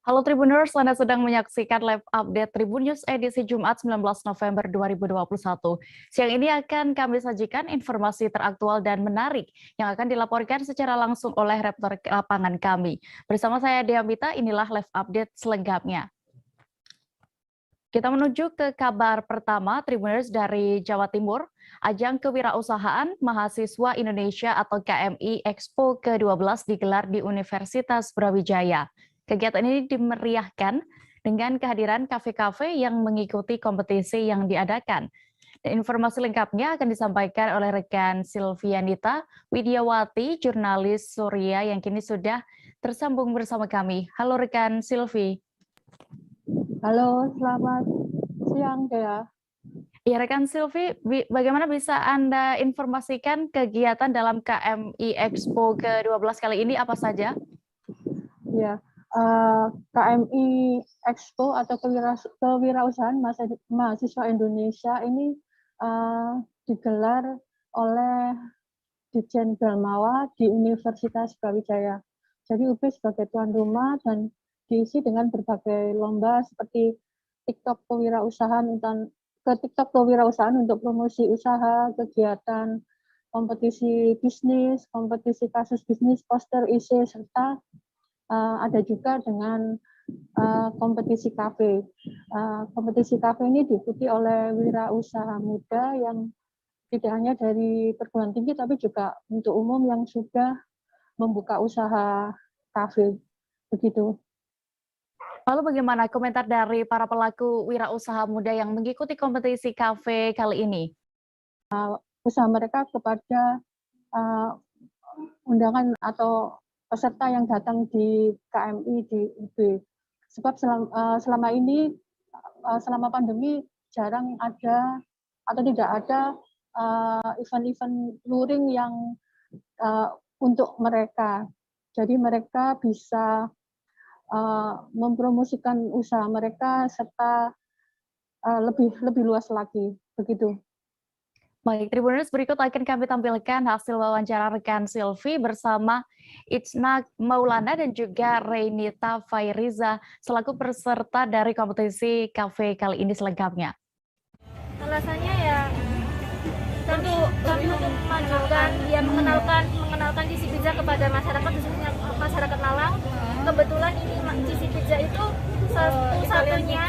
Halo Tribuners, Anda sedang menyaksikan live update Tribun News edisi Jumat 19 November 2021. Siang ini akan kami sajikan informasi teraktual dan menarik yang akan dilaporkan secara langsung oleh reporter lapangan kami. Bersama saya Diamita, inilah live update selengkapnya. Kita menuju ke kabar pertama, Tribuners dari Jawa Timur. Ajang Kewirausahaan Mahasiswa Indonesia atau KMI Expo ke-12 digelar di Universitas Brawijaya. Kegiatan ini dimeriahkan dengan kehadiran kafe-kafe yang mengikuti kompetisi yang diadakan. Dan informasi lengkapnya akan disampaikan oleh rekan Silvianita Widiawati, jurnalis Surya yang kini sudah tersambung bersama kami. Halo rekan Silvi. Halo, selamat siang, Dea. Ya, rekan Silvi, bagaimana bisa Anda informasikan kegiatan dalam KMI Expo ke-12 kali ini apa saja? Ya, KMI Expo atau Kewirausahaan Mahasiswa Indonesia ini digelar oleh Ditjen Belmawa di Universitas Brawijaya. Jadi UB sebagai tuan rumah dan diisi dengan berbagai lomba seperti TikTok kewirausahaan untuk promosi usaha, kegiatan, kompetisi bisnis, kompetisi kasus bisnis, poster isi, serta ada juga dengan kompetisi kafe. Kompetisi kafe ini diikuti oleh wirausaha muda yang tidak hanya dari perguruan tinggi, tapi juga untuk umum yang sudah membuka usaha kafe. Begitu. Lalu bagaimana komentar dari para pelaku wirausaha muda yang mengikuti kompetisi kafe kali ini? Usaha mereka kepada undangan atau peserta yang datang di KMI di UB. Sebab selama ini, selama pandemi, jarang ada atau tidak ada event-event luring yang untuk mereka. Jadi mereka bisa mempromosikan usaha mereka serta lebih luas lagi, begitu. Baik, Tribuners, berikut akan kami tampilkan hasil wawancara rekan Silvi bersama Itsna Maulana dan juga Reinita Fairiza selaku peserta dari kompetisi kafe kali ini selengkapnya. Alasannya ya tentu kami untuk mengenalkan Cici Pizza kepada masyarakat, khususnya masyarakat Malang. Kebetulan ini Cici Pizza itu satu-satunya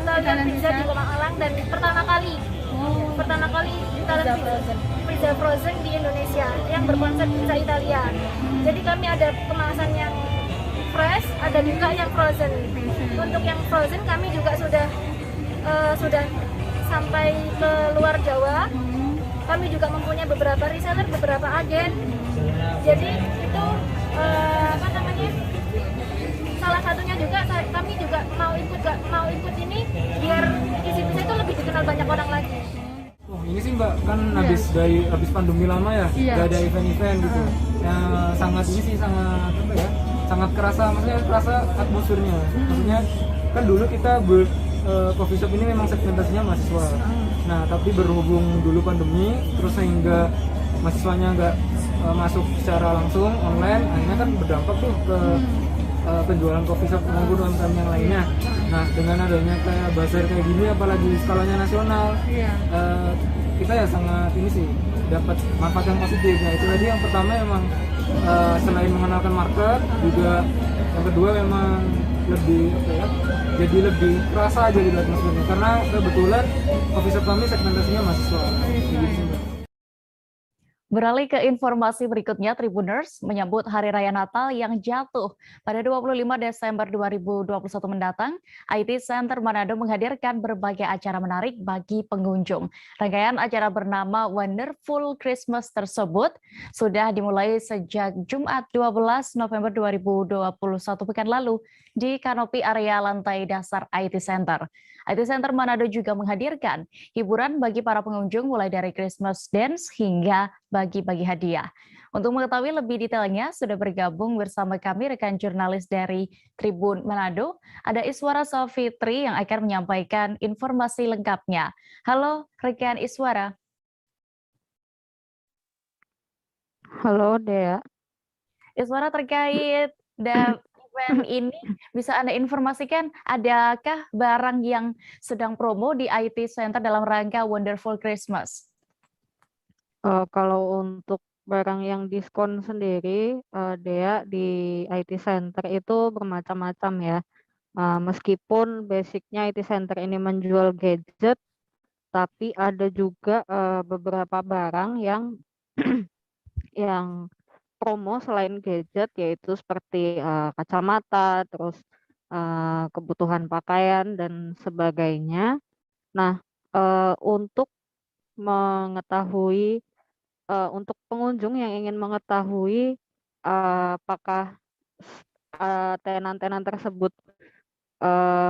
Italian pizza di Kota Malang dan pertama kali Italian pizza frozen di Indonesia yang berkonsep pizza Italia. Jadi kami ada kemasan yang fresh, ada juga yang frozen. Untuk yang frozen kami juga sudah sampai ke luar Jawa. Kami juga mempunyai beberapa reseller, beberapa agen. Jadi itu salah satunya juga kami juga mau ikut ini biar Cici Pizza itu lebih dikenal banyak orang lagi. Oh, ini sih Mbak, kan habis pandemi lama ya, nggak ada event-event gitu. Sangat kerasa, maksudnya kerasa atmosfernya. Maksudnya kan dulu kita coffee shop ini memang segmentasinya mahasiswa. Nah, tapi berhubung dulu pandemi, terus sehingga mahasiswanya nggak masuk secara langsung online, akhirnya kan berdampak tuh ke penjualan coffee shop maupun UMKM yang lainnya. Nah, dengan adanya kayak bazar kayak gini, apalagi skalanya nasional, kita ya sangat ini sih dapat manfaat yang positif. Nah, itu tadi yang pertama memang selain mengenalkan market, juga yang kedua memang jadi lebih kerasa aja gitu atmosfernya, karena kebetulan coffee shop kami segmentasinya mahasiswa. Beralih ke informasi berikutnya, Tribuners menyambut Hari Raya Natal yang jatuh pada 25 Desember 2021 mendatang. IT Center Manado menghadirkan berbagai acara menarik bagi pengunjung. Rangkaian acara bernama Wonderful Christmas tersebut sudah dimulai sejak Jumat 12 November 2021 pekan lalu di kanopi area lantai dasar IT Center. IT Center Manado juga menghadirkan hiburan bagi para pengunjung mulai dari Christmas dance hingga bagi-bagi hadiah. Untuk mengetahui lebih detailnya, sudah bergabung bersama kami rekan jurnalis dari Tribun Manado, ada Iswara Safitri yang akan menyampaikan informasi lengkapnya. Halo rekan Iswara. Halo Dea. Iswara, terkait event event ini bisa Anda informasikan, adakah barang yang sedang promo di IT Center dalam rangka Wonderful Christmas? Kalau untuk barang yang diskon sendiri, Dea, di IT Center itu bermacam-macam ya. Meskipun basicnya IT Center ini menjual gadget, tapi ada juga beberapa barang yang yang promo selain gadget, yaitu seperti kacamata, terus kebutuhan pakaian dan sebagainya. Nah, untuk mengetahui untuk pengunjung yang ingin mengetahui apakah tenan-tenan tersebut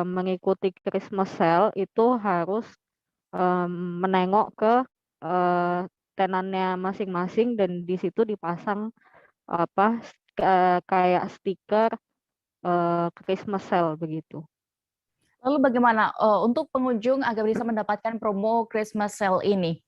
mengikuti Christmas sale, itu harus menengok ke tenannya masing-masing, dan di situ dipasang kayak stiker Christmas sale begitu. Lalu bagaimana untuk pengunjung agar bisa mendapatkan promo Christmas sale ini?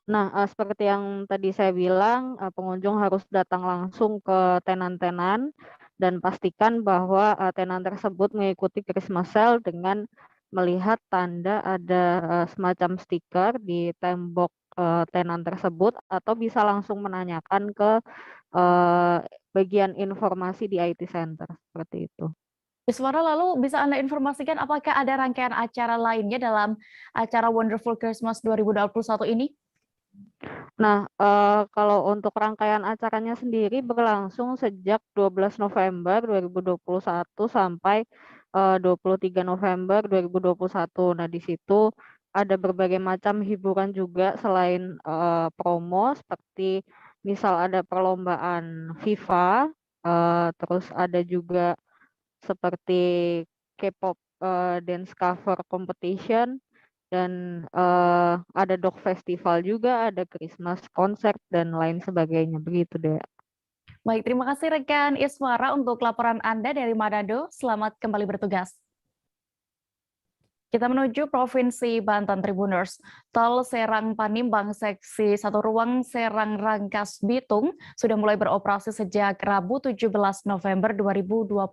Nah, seperti yang tadi saya bilang, pengunjung harus datang langsung ke tenan-tenan dan pastikan bahwa tenan tersebut mengikuti Christmas sale dengan melihat tanda ada semacam stiker di tembok tenan tersebut, atau bisa langsung menanyakan ke bagian informasi di IT Center, seperti itu. Iswara, lalu bisa Anda informasikan apakah ada rangkaian acara lainnya dalam acara Wonderful Christmas 2021 ini? Nah, kalau untuk rangkaian acaranya sendiri berlangsung sejak 12 November 2021 sampai 23 November 2021. Nah, di situ ada berbagai macam hiburan juga selain promo, seperti misal ada perlombaan FIFA, terus ada juga seperti K-pop dance cover competition, dan ada dog festival juga, ada Christmas concert dan lain sebagainya, begitu deh. Baik, terima kasih rekan Iswara untuk laporan Anda dari Manado. Selamat kembali bertugas. Kita menuju Provinsi Banten, Tribuners. Tol Serang Panimbang seksi 1 ruang Serang Rangkas Bitung sudah mulai beroperasi sejak Rabu 17 November 2021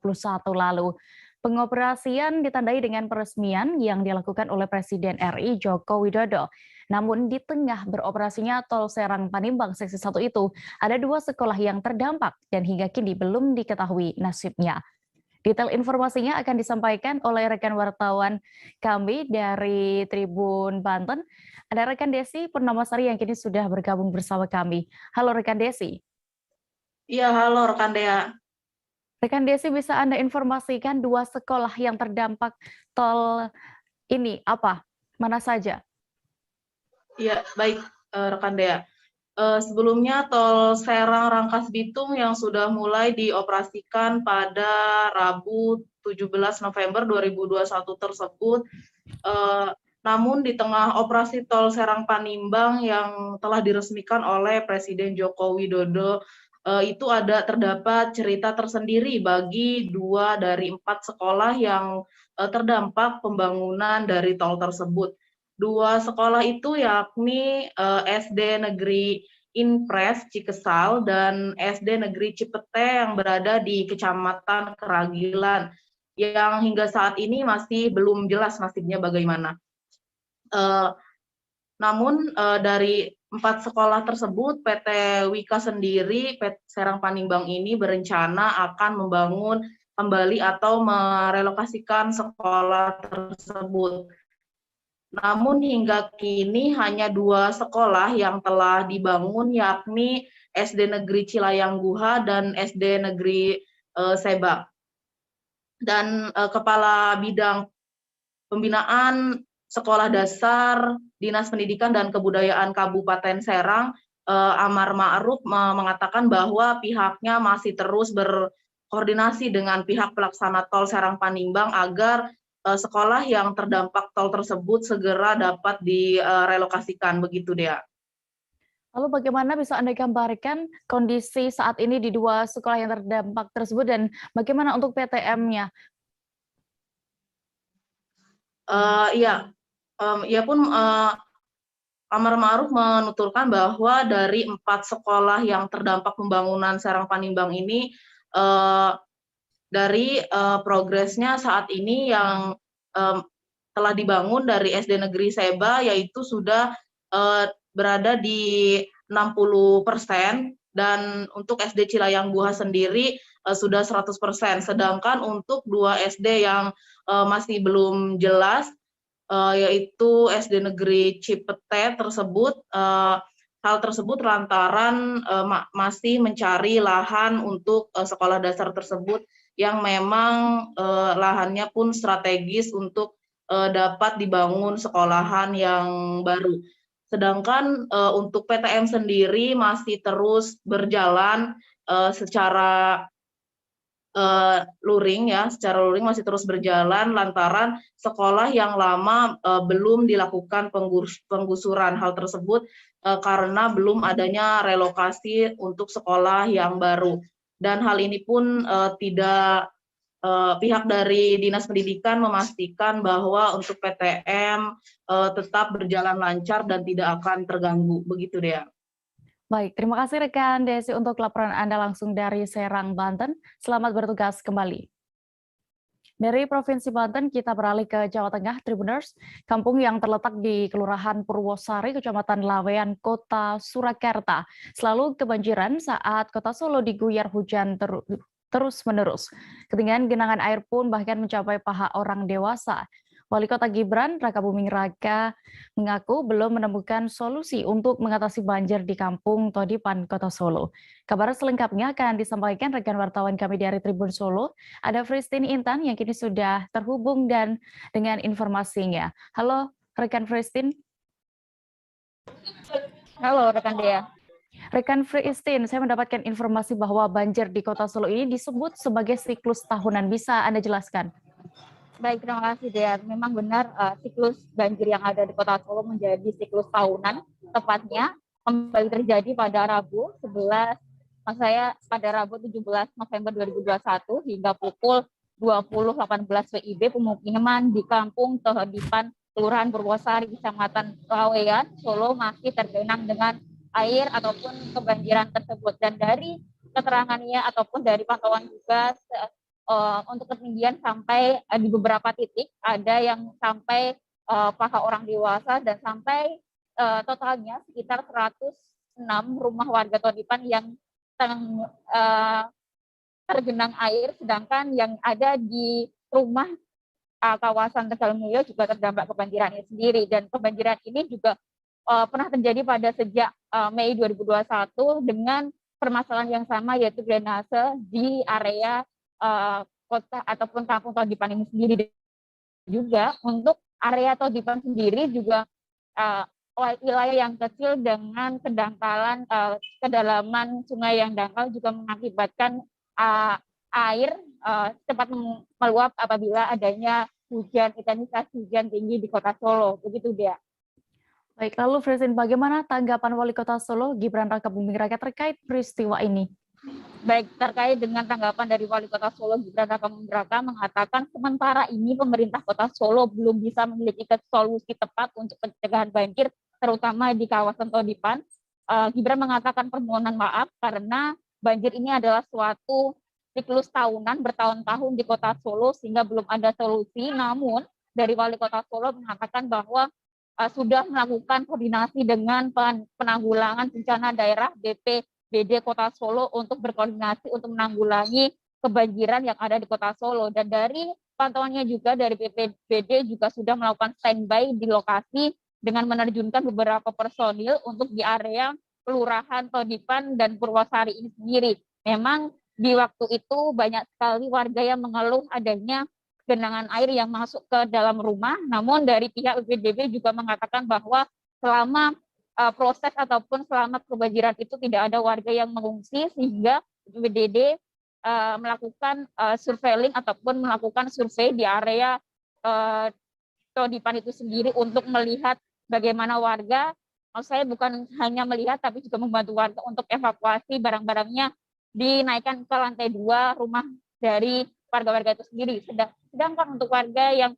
lalu. Pengoperasian ditandai dengan peresmian yang dilakukan oleh Presiden RI Joko Widodo. Namun di tengah beroperasinya Tol Serang Panimbang seksi 1 itu, ada 2 sekolah yang terdampak dan hingga kini belum diketahui nasibnya. Detail informasinya akan disampaikan oleh rekan wartawan kami dari Tribun Banten. Ada rekan Desi Purnamasari yang kini sudah bergabung bersama kami. Halo rekan Desi. Iya, halo rekan Dea. Rekan Desi, bisa Anda informasikan 2 sekolah yang terdampak tol ini apa? Mana saja? Iya, baik rekan Dea. Sebelumnya tol Serang Rangkas Bitung yang sudah mulai dioperasikan pada Rabu 17 November 2021 tersebut, namun di tengah operasi tol Serang Panimbang yang telah diresmikan oleh Presiden Joko Widodo, itu terdapat cerita tersendiri bagi 2 dari 4 sekolah yang terdampak pembangunan dari tol tersebut. 2 sekolah itu yakni SD Negeri Impres Cikesal dan SD Negeri Cipete yang berada di Kecamatan Keragilan, yang hingga saat ini masih belum jelas nasibnya bagaimana. Namun dari 4 sekolah tersebut, PT Wika sendiri, PT Serang Panimbang ini berencana akan membangun kembali atau merelokasikan sekolah tersebut. Namun hingga kini hanya 2 sekolah yang telah dibangun, yakni SD Negeri Cilayang Guha dan SD Negeri Seba. Dan Kepala Bidang Pembinaan Sekolah Dasar Dinas Pendidikan dan Kebudayaan Kabupaten Serang, Amar Ma'ruf, mengatakan bahwa pihaknya masih terus berkoordinasi dengan pihak pelaksana tol Serang Panimbang agar sekolah yang terdampak tol tersebut segera dapat direlokasikan, begitu Dea. Lalu bagaimana bisa Anda gambarkan kondisi saat ini di 2 sekolah yang terdampak tersebut dan bagaimana untuk PTM-nya? Ia pun Amar Ma'ruf menuturkan bahwa dari 4 sekolah yang terdampak pembangunan Serang Panimbang ini, dari progresnya saat ini yang telah dibangun dari SD Negeri Seba, yaitu sudah berada di 60%, dan untuk SD Cilayang Buha sendiri sudah 100%. Sedangkan untuk 2 SD yang masih belum jelas, yaitu SD Negeri Cipete tersebut, hal tersebut lantaran masih mencari lahan untuk sekolah dasar tersebut yang memang lahannya pun strategis untuk dapat dibangun sekolahan yang baru. Sedangkan untuk PTM sendiri masih terus berjalan secara luring ya, secara luring masih terus berjalan lantaran sekolah yang lama belum dilakukan penggusuran. Hal tersebut karena belum adanya relokasi untuk sekolah yang baru. Dan hal ini pun pihak dari Dinas Pendidikan memastikan bahwa untuk PTM tetap berjalan lancar dan tidak akan terganggu. Begitu Dea. Baik, terima kasih rekan Desi untuk laporan Anda langsung dari Serang, Banten. Selamat bertugas kembali. Dari Provinsi Banten, kita beralih ke Jawa Tengah, Tribuners. Kampung yang terletak di Kelurahan Purwosari, Kecamatan Lawean, Kota Surakarta, selalu kebanjiran saat Kota Solo diguyar hujan terus-menerus. Ketinggian genangan air pun bahkan mencapai paha orang dewasa. Wali Kota Gibran, Raka Buming Raka, mengaku belum menemukan solusi untuk mengatasi banjir di Kampung Todipan, Kota Solo. Kabar selengkapnya akan disampaikan rekan wartawan kami dari Tribun Solo. Ada Christine Intan yang kini sudah terhubung dan dengan informasinya. Halo, rekan Christine. Halo, rekan Dea. Rekan Christine, saya mendapatkan informasi bahwa banjir di Kota Solo ini disebut sebagai siklus tahunan. Bisa Anda jelaskan? Baik, terima kasih Dea. Memang benar siklus banjir yang ada di Kota Solo menjadi siklus tahunan, tepatnya kembali terjadi pada Rabu 17 November 2021 hingga pukul 20.18 WIB pemukiman di Kampung Todipan, Kelurahan Purwosari, Kecamatan Lawean, Solo masih tergenang dengan air ataupun kebanjiran tersebut. Dan dari keterangannya ataupun dari pantauan juga untuk ketinggian sampai di beberapa titik ada yang sampai paha orang dewasa dan sampai totalnya sekitar 106 rumah warga Todipan yang tergenang air, sedangkan yang ada di rumah kawasan Tegalmulyo juga terdampak kebanjiran ini sendiri. Dan kebanjiran ini juga pernah terjadi pada sejak Mei 2021 dengan permasalahan yang sama, yaitu drainase di area kota ataupun Kampung Todipan ini sendiri. Juga untuk area Todipan sendiri juga wilayah yang kecil dengan kedangkalan kedalaman sungai yang dangkal juga mengakibatkan air cepat meluap apabila adanya intensitas hujan tinggi di Kota Solo. Begitu dia. Baik, lalu Presiden, bagaimana tanggapan Wali Kota Solo Gibran Raka Buming Raka terkait peristiwa ini? Baik, terkait dengan tanggapan dari Wali Kota Solo Gibran Raka Buming Raka mengatakan sementara ini pemerintah Kota Solo belum bisa memiliki solusi tepat untuk pencegahan banjir, terutama di kawasan Todipan. Gibran mengatakan permohonan maaf karena banjir ini adalah suatu siklus tahunan bertahun-tahun di Kota Solo sehingga belum ada solusi. Namun dari Wali Kota Solo mengatakan bahwa sudah melakukan koordinasi dengan penanggulangan bencana daerah BPBD Kota Solo untuk berkoordinasi untuk menanggulangi kebanjiran yang ada di Kota Solo. Dan dari pantauannya juga dari BPBD juga sudah melakukan standby di lokasi dengan menerjunkan beberapa personil untuk di area Kelurahan Todipan dan Purwosari ini sendiri. Memang di waktu itu banyak sekali warga yang mengeluh adanya genangan air yang masuk ke dalam rumah. Namun dari pihak BPBD juga mengatakan bahwa selama proses ataupun selama kebanjiran itu tidak ada warga yang mengungsi, sehingga BPBD melakukan surveiling ataupun melakukan survei di area Todipan itu sendiri untuk melihat bagaimana warga, saya bukan hanya melihat tapi juga membantu warga untuk evakuasi barang-barangnya dinaikkan ke lantai 2 rumah dari warga-warga itu sendiri. Sedangkan untuk warga yang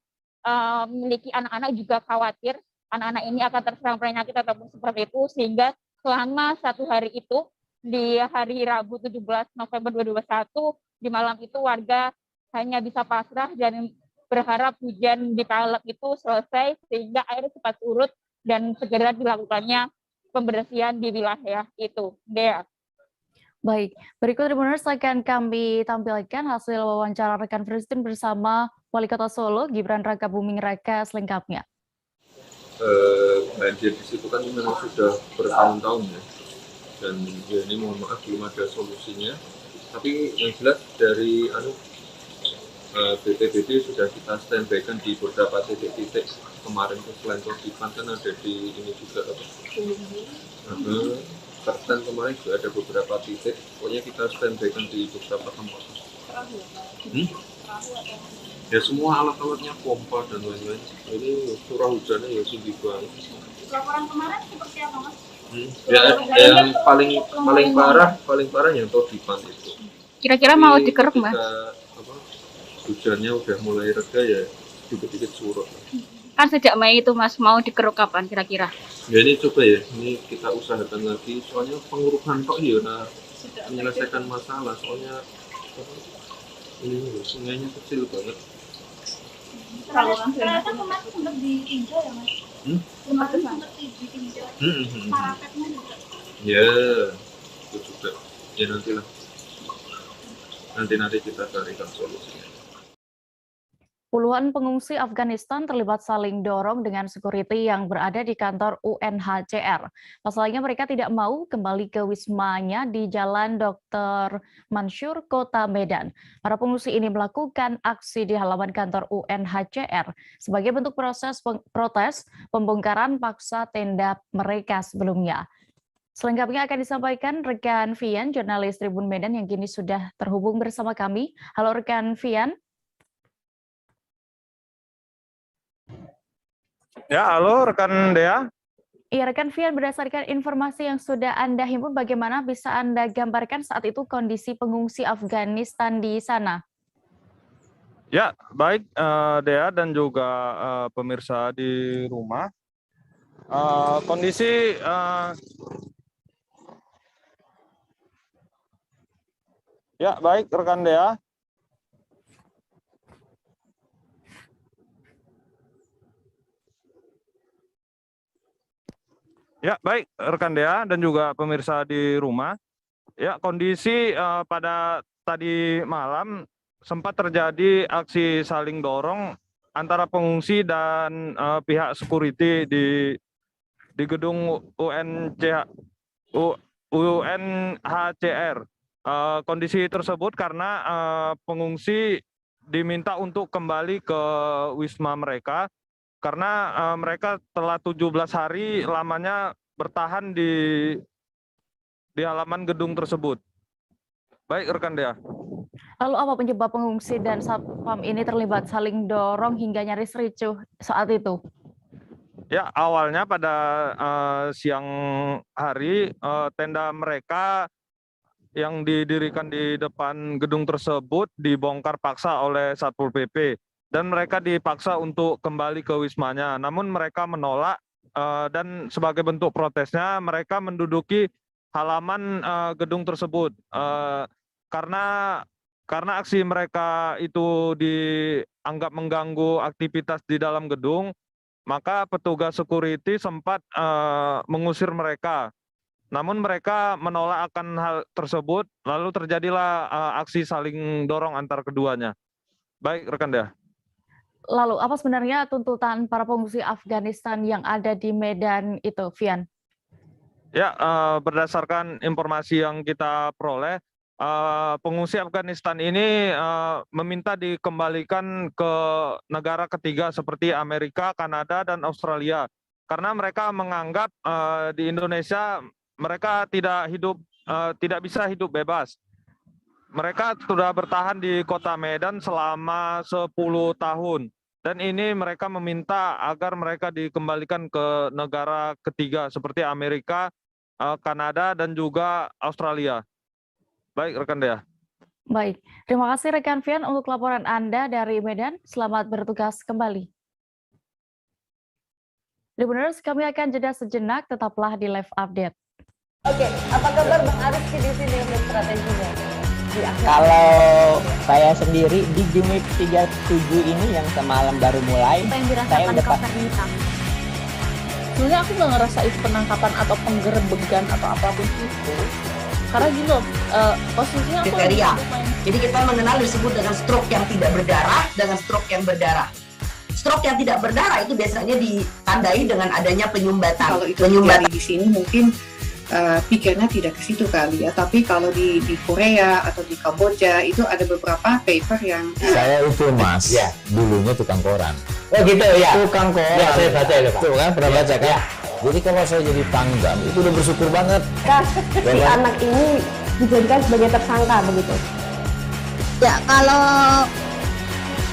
memiliki anak-anak juga khawatir anak-anak ini akan terserang penyakit ataupun seperti itu, sehingga selama 1 hari itu di hari Rabu 17 November 2021 di malam itu warga hanya bisa pasrah dan berharap hujan di Paleg itu selesai sehingga air cepat surut dan segera dilakukannya pembersihan di wilayah itu. Dea. Baik, berikut Tribuners akan kami tampilkan hasil wawancara rekan Christine bersama Wali Kota Solo, Gibran Rakabuming Raka selengkapnya. Banjir di situ kan memang sudah bertahun-tahun ya, dan ya ini mohon maaf belum ada solusinya. Tapi yang jelas dari BPBD sudah kita standby-kan di beberapa titik-titik. Kemarin ke selain Todipan kan ada di ini juga Kerten kemarin juga ada beberapa titik. Pokoknya kita standby-kan di beberapa tempat. Ya semua alat-alatnya, pompa dan lain-lain. Ini curah hujannya ya tinggi banget. Laporan kemarin seperti apa, Mas? Ya, yang paling parah yang Todipan itu. Kira-kira mau dikeruk, Mas? Hujannya udah mulai reda ya, dikit-dikit surut. Kan sejak Mei itu, Mas, mau dikeruk kapan kira-kira? Ya ini coba ya, ini kita usahakan lagi. Soalnya pengurukan tok ya, menyelesaikan masalah. Soalnya ini sungainya kecil banget. Ternyata kemarin sempat ditinjau ya, Mas? Kemarin sempat ditinjau. Parapetnya juga. Ya, itu juga. Ya nantilah. Nanti kita carikan solusinya. Puluhan pengungsi Afghanistan terlibat saling dorong dengan security yang berada di kantor UNHCR. Pasalnya mereka tidak mau kembali ke wismanya di Jalan Dr. Mansur, Kota Medan. Para pengungsi ini melakukan aksi di halaman kantor UNHCR sebagai bentuk protes pembongkaran paksa tenda mereka sebelumnya. Selengkapnya akan disampaikan rekan Vian, jurnalis Tribun Medan yang kini sudah terhubung bersama kami. Halo rekan Vian. Ya, halo rekan Dea. Iya, rekan Vian, berdasarkan informasi yang sudah Anda himpun, bagaimana bisa Anda gambarkan saat itu kondisi pengungsi Afghanistan di sana? Ya, baik Dea dan juga pemirsa di rumah. Kondisi ya, baik rekan Dea. Ya, baik rekan Dea dan juga pemirsa di rumah. Ya, kondisi pada tadi malam sempat terjadi aksi saling dorong antara pengungsi dan pihak security di gedung UNHCR. Kondisi tersebut karena pengungsi diminta untuk kembali ke wisma mereka karena mereka telah 17 hari lamanya bertahan di halaman gedung tersebut. Baik rekan Dea. Lalu apa penyebab pengungsi dan satpam ini terlibat saling dorong hingga nyaris ricuh saat itu? Ya, awalnya pada siang hari tenda mereka yang didirikan di depan gedung tersebut dibongkar paksa oleh Satpol PP. Dan mereka dipaksa untuk kembali ke wismanya. Namun mereka menolak dan sebagai bentuk protesnya mereka menduduki halaman gedung tersebut. Karena aksi mereka itu dianggap mengganggu aktivitas di dalam gedung, maka petugas security sempat mengusir mereka. Namun mereka menolak akan hal tersebut, lalu terjadilah aksi saling dorong antar keduanya. Baik rekan Dea. Lalu apa sebenarnya tuntutan para pengungsi Afghanistan yang ada di Medan itu, Vian? Ya, berdasarkan informasi yang kita peroleh, pengungsi Afghanistan ini meminta dikembalikan ke negara ketiga seperti Amerika, Kanada, dan Australia. Karena mereka menganggap di Indonesia mereka tidak bisa hidup bebas. Mereka sudah bertahan di Kota Medan selama 10 tahun. Dan ini mereka meminta agar mereka dikembalikan ke negara ketiga seperti Amerika, Kanada, dan juga Australia. Baik, rekan Dea. Baik, terima kasih rekan Vian untuk laporan Anda dari Medan. Selamat bertugas kembali. Tribuners, kami akan jeda sejenak, tetaplah di live update. Oke, apa kabar Bang Aris di sini untuk strateginya? Kalau saya sendiri di Jumit 37 ini yang semalam baru mulai, Apa yang saya dirasakan udah Kak Fernita? Sebenarnya aku nggak ngerasain penangkapan atau penggerebekan atau apapun itu. Karena gini loh, posisinya aku Kriteria. lagi main. Jadi kita mengenal disebut dengan stroke yang tidak berdarah dengan stroke yang berdarah. Stroke yang tidak berdarah itu biasanya ditandai dengan adanya penyumbatan. Kalau itu terjadi di sini mungkin pikirnya tidak ke situ kali ya, tapi kalau di Korea atau di Kamboja itu ada beberapa paper yang Saya itu Mas, ya, dulunya tukang koran. Oh gitu ya? Tukang koran. Ya, saya baca itu Pak. Tuh kan, pernah baca kan? Ya. Jadi kalau saya jadi pangdam, itu udah bersyukur banget. Si anak ini dijadikan sebagai tersangka begitu. Ya, kalau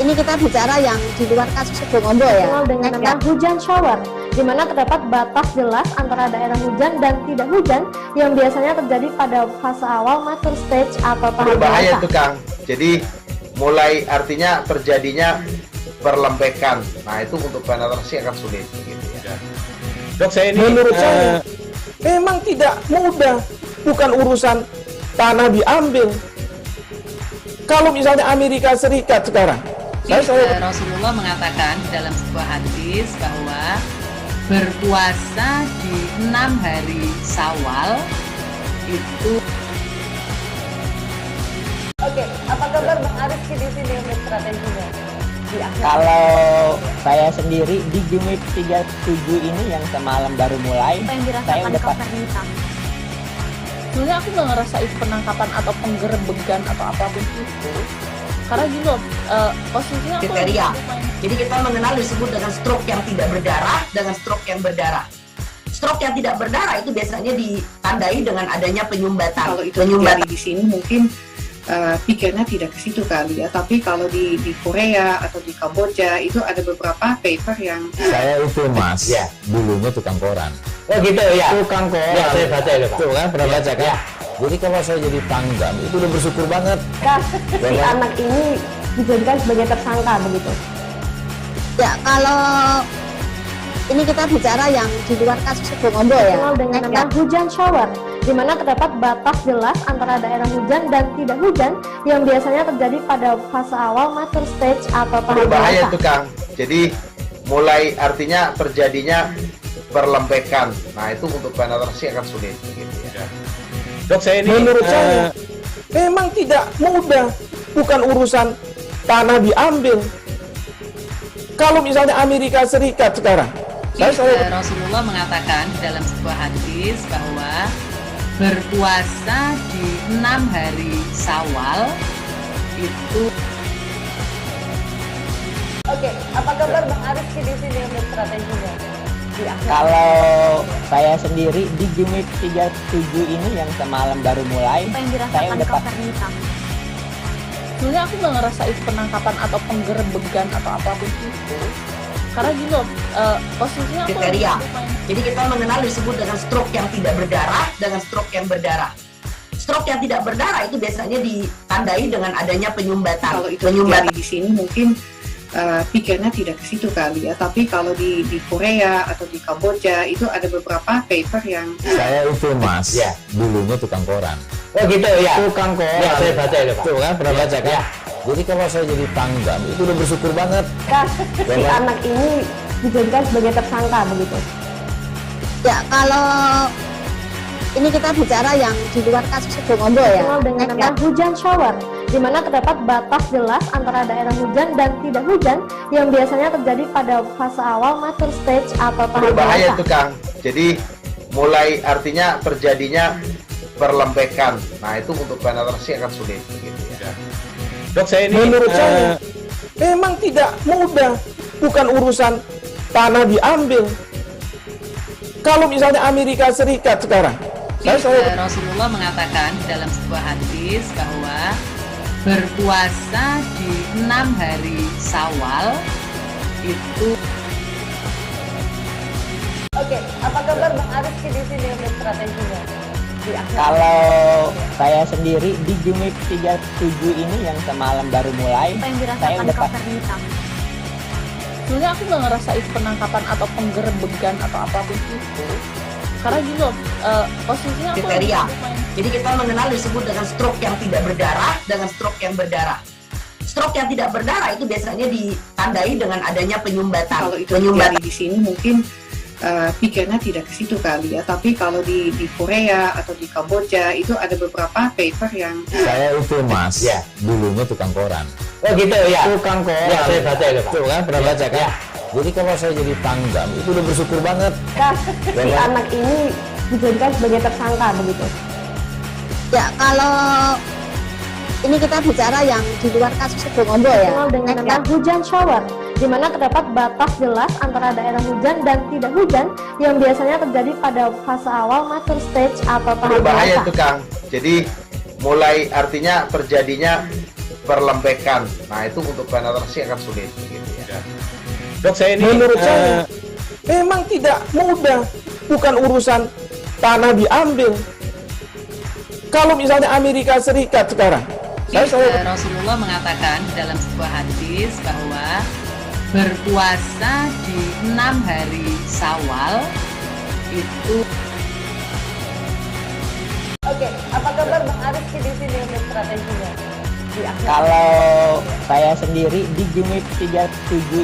ini kita bicara yang di luar kasus Sebongombo ya. Dikenal dengan nama hujan shower, di mana terdapat batas jelas antara daerah hujan dan tidak hujan yang biasanya terjadi pada fase awal mature stage atau tahap Berbahaya dewasa. itu Kang. Jadi mulai artinya terjadinya perlempekan. Nah itu untuk penetrasi akan sulit. Gitu ya. Dok, saya ini menurut saya memang tidak mudah, bukan urusan tanah diambil. Kalau misalnya Amerika Serikat sekarang, Rasulullah mengatakan dalam sebuah hadis bahwa berpuasa di 6 hari Syawal itu. Oke, apa kabar Bang Ariski di sini untuk strateginya? Kalau saya sendiri di Jumit 37 ini yang semalam baru mulai, Apa yang saya dirasakan udah Kak Fernita? Sebenarnya aku nggak ngerasain penangkapan atau penggerebekan atau apapun itu. Karena gini loh, posisinya aku Kriteria. lagi main. Jadi kita mengenal disebut dengan stroke yang tidak berdarah dengan stroke yang berdarah. Stroke yang tidak berdarah itu biasanya ditandai dengan adanya penyumbatan. kalau itu terjadi di sini mungkin pikirnya tidak ke situ kali ya, tapi kalau di Korea atau di Kamboja itu ada beberapa paper yang Saya itu Mas, ya, dulunya tukang koran. Oh gitu ya? Tukang koran. Ya, saya baca itu Pak. Tuh kan, pernah baca kan? Ya. Jadi kalau saya jadi pangdam, itu udah bersyukur banget. Si anak ini dijadikan sebagai tersangka begitu. Ya, kalau ini kita bicara yang di luar kasus Sebongombo ya. Dikenal dengan nama hujan shower, di mana terdapat batas jelas antara daerah hujan dan tidak hujan yang biasanya terjadi pada fase awal mature stage atau tahap Berbahaya dewasa. itu Kang. Jadi mulai artinya terjadinya perlempekan. Nah itu untuk penetrasi akan sulit. Gitu ya. Dok, saya ini menurut saya memang tidak mudah, bukan urusan tanah diambil. Kalau misalnya Amerika Serikat sekarang, Rasulullah mengatakan dalam sebuah hadis bahwa berpuasa di 6 hari Syawal itu. Oke, apa kabar Bang Ariski di sini untuk strateginya? Kalau saya sendiri di Jumit 37 ini yang semalam baru mulai, Apa yang saya dirasakan udah Kak Fernita? Sebenarnya aku nggak ngerasain penangkapan atau penggerebekan atau apapun itu. Karena gini loh, posisinya aku lagi Kriteria. main. Jadi kita mengenal disebut dengan stroke yang tidak berdarah dengan stroke yang berdarah. Stroke yang tidak berdarah itu biasanya ditandai dengan adanya penyumbatan. kalau itu terjadi di sini mungkin pikirnya tidak ke situ kali ya, tapi kalau di Korea atau di Kamboja itu ada beberapa paper yang Saya itu Mas, Ya. dulunya tukang koran. Oh gitu ya? Tukang koran. Ya, saya baca itu Pak. Tuh kan, pernah baca kan? Ya. Jadi kalau saya jadi pangdam, itu udah bersyukur banget. Si anak ini dijadikan sebagai tersangka begitu. Ya, kalau ini kita bicara yang di luar kasus Sebongombo ya. Dikenal dengan nama hujan shower, di mana terdapat batas jelas antara daerah hujan dan tidak hujan yang biasanya terjadi pada fase awal mature stage atau tahap Berbahaya dewasa. itu Kang. Jadi mulai artinya terjadinya perlempekan. Nah itu untuk penetrasi akan sulit. Gitu ya. Dok, saya ini menurut saya memang tidak mudah, bukan urusan tanah diambil. Kalau misalnya Amerika Serikat sekarang, Rasulullah mengatakan dalam sebuah hadis bahwa berpuasa di 6 hari Syawal itu. Oke, apa kabar Bang Ariski di sini untuk strateginya? Kalau saya sendiri di Jumit 37 ini yang semalam baru mulai, Apa yang saya dirasakan udah Kak Fernita? Sebenarnya aku nggak ngerasain penangkapan atau penggerebekan atau apapun itu. Karena gini loh, posisinya aku kriteria. Jadi kita mengenal disebut dengan stroke yang tidak berdarah dengan stroke yang berdarah. Stroke yang tidak berdarah itu biasanya ditandai dengan adanya penyumbatan. Kalau itu terjadi di sini mungkin pikirnya tidak ke situ kali ya, tapi kalau di Korea atau di Kamboja itu ada beberapa paper yang Saya itu Mas, Ya. dulunya tukang koran. Oh gitu ya. Tukang koran. Ya, saya baca itu, Pak. Tuh kan, pernah baca kan? Ya. Jadi kalau saya jadi tanggam, itu udah bersyukur banget. Si anak ini dijadikan sebagai tersangka begitu. Ya, kalau ini kita bicara yang di luar kasus Situbondo ya. Dengan nama hujan shower, di mana terdapat batas jelas antara daerah hujan dan tidak hujan yang biasanya terjadi pada fase awal mature stage atau tahap Berbahaya dewasa. itu Kang. Jadi mulai artinya terjadinya perlembekan. Nah itu untuk penetrasi akan sulit. Gitu ya. Dok, saya ini Menurut saya memang tidak mudah, bukan urusan tanah diambil. Kalau misalnya Amerika Serikat sekarang, Rasulullah mengatakan dalam sebuah hadis bahwa berpuasa di 6 hari Syawal itu. Oke, apa kabar Bang Ariski di sini untuk strateginya? Kalau saya sendiri di Jumip 37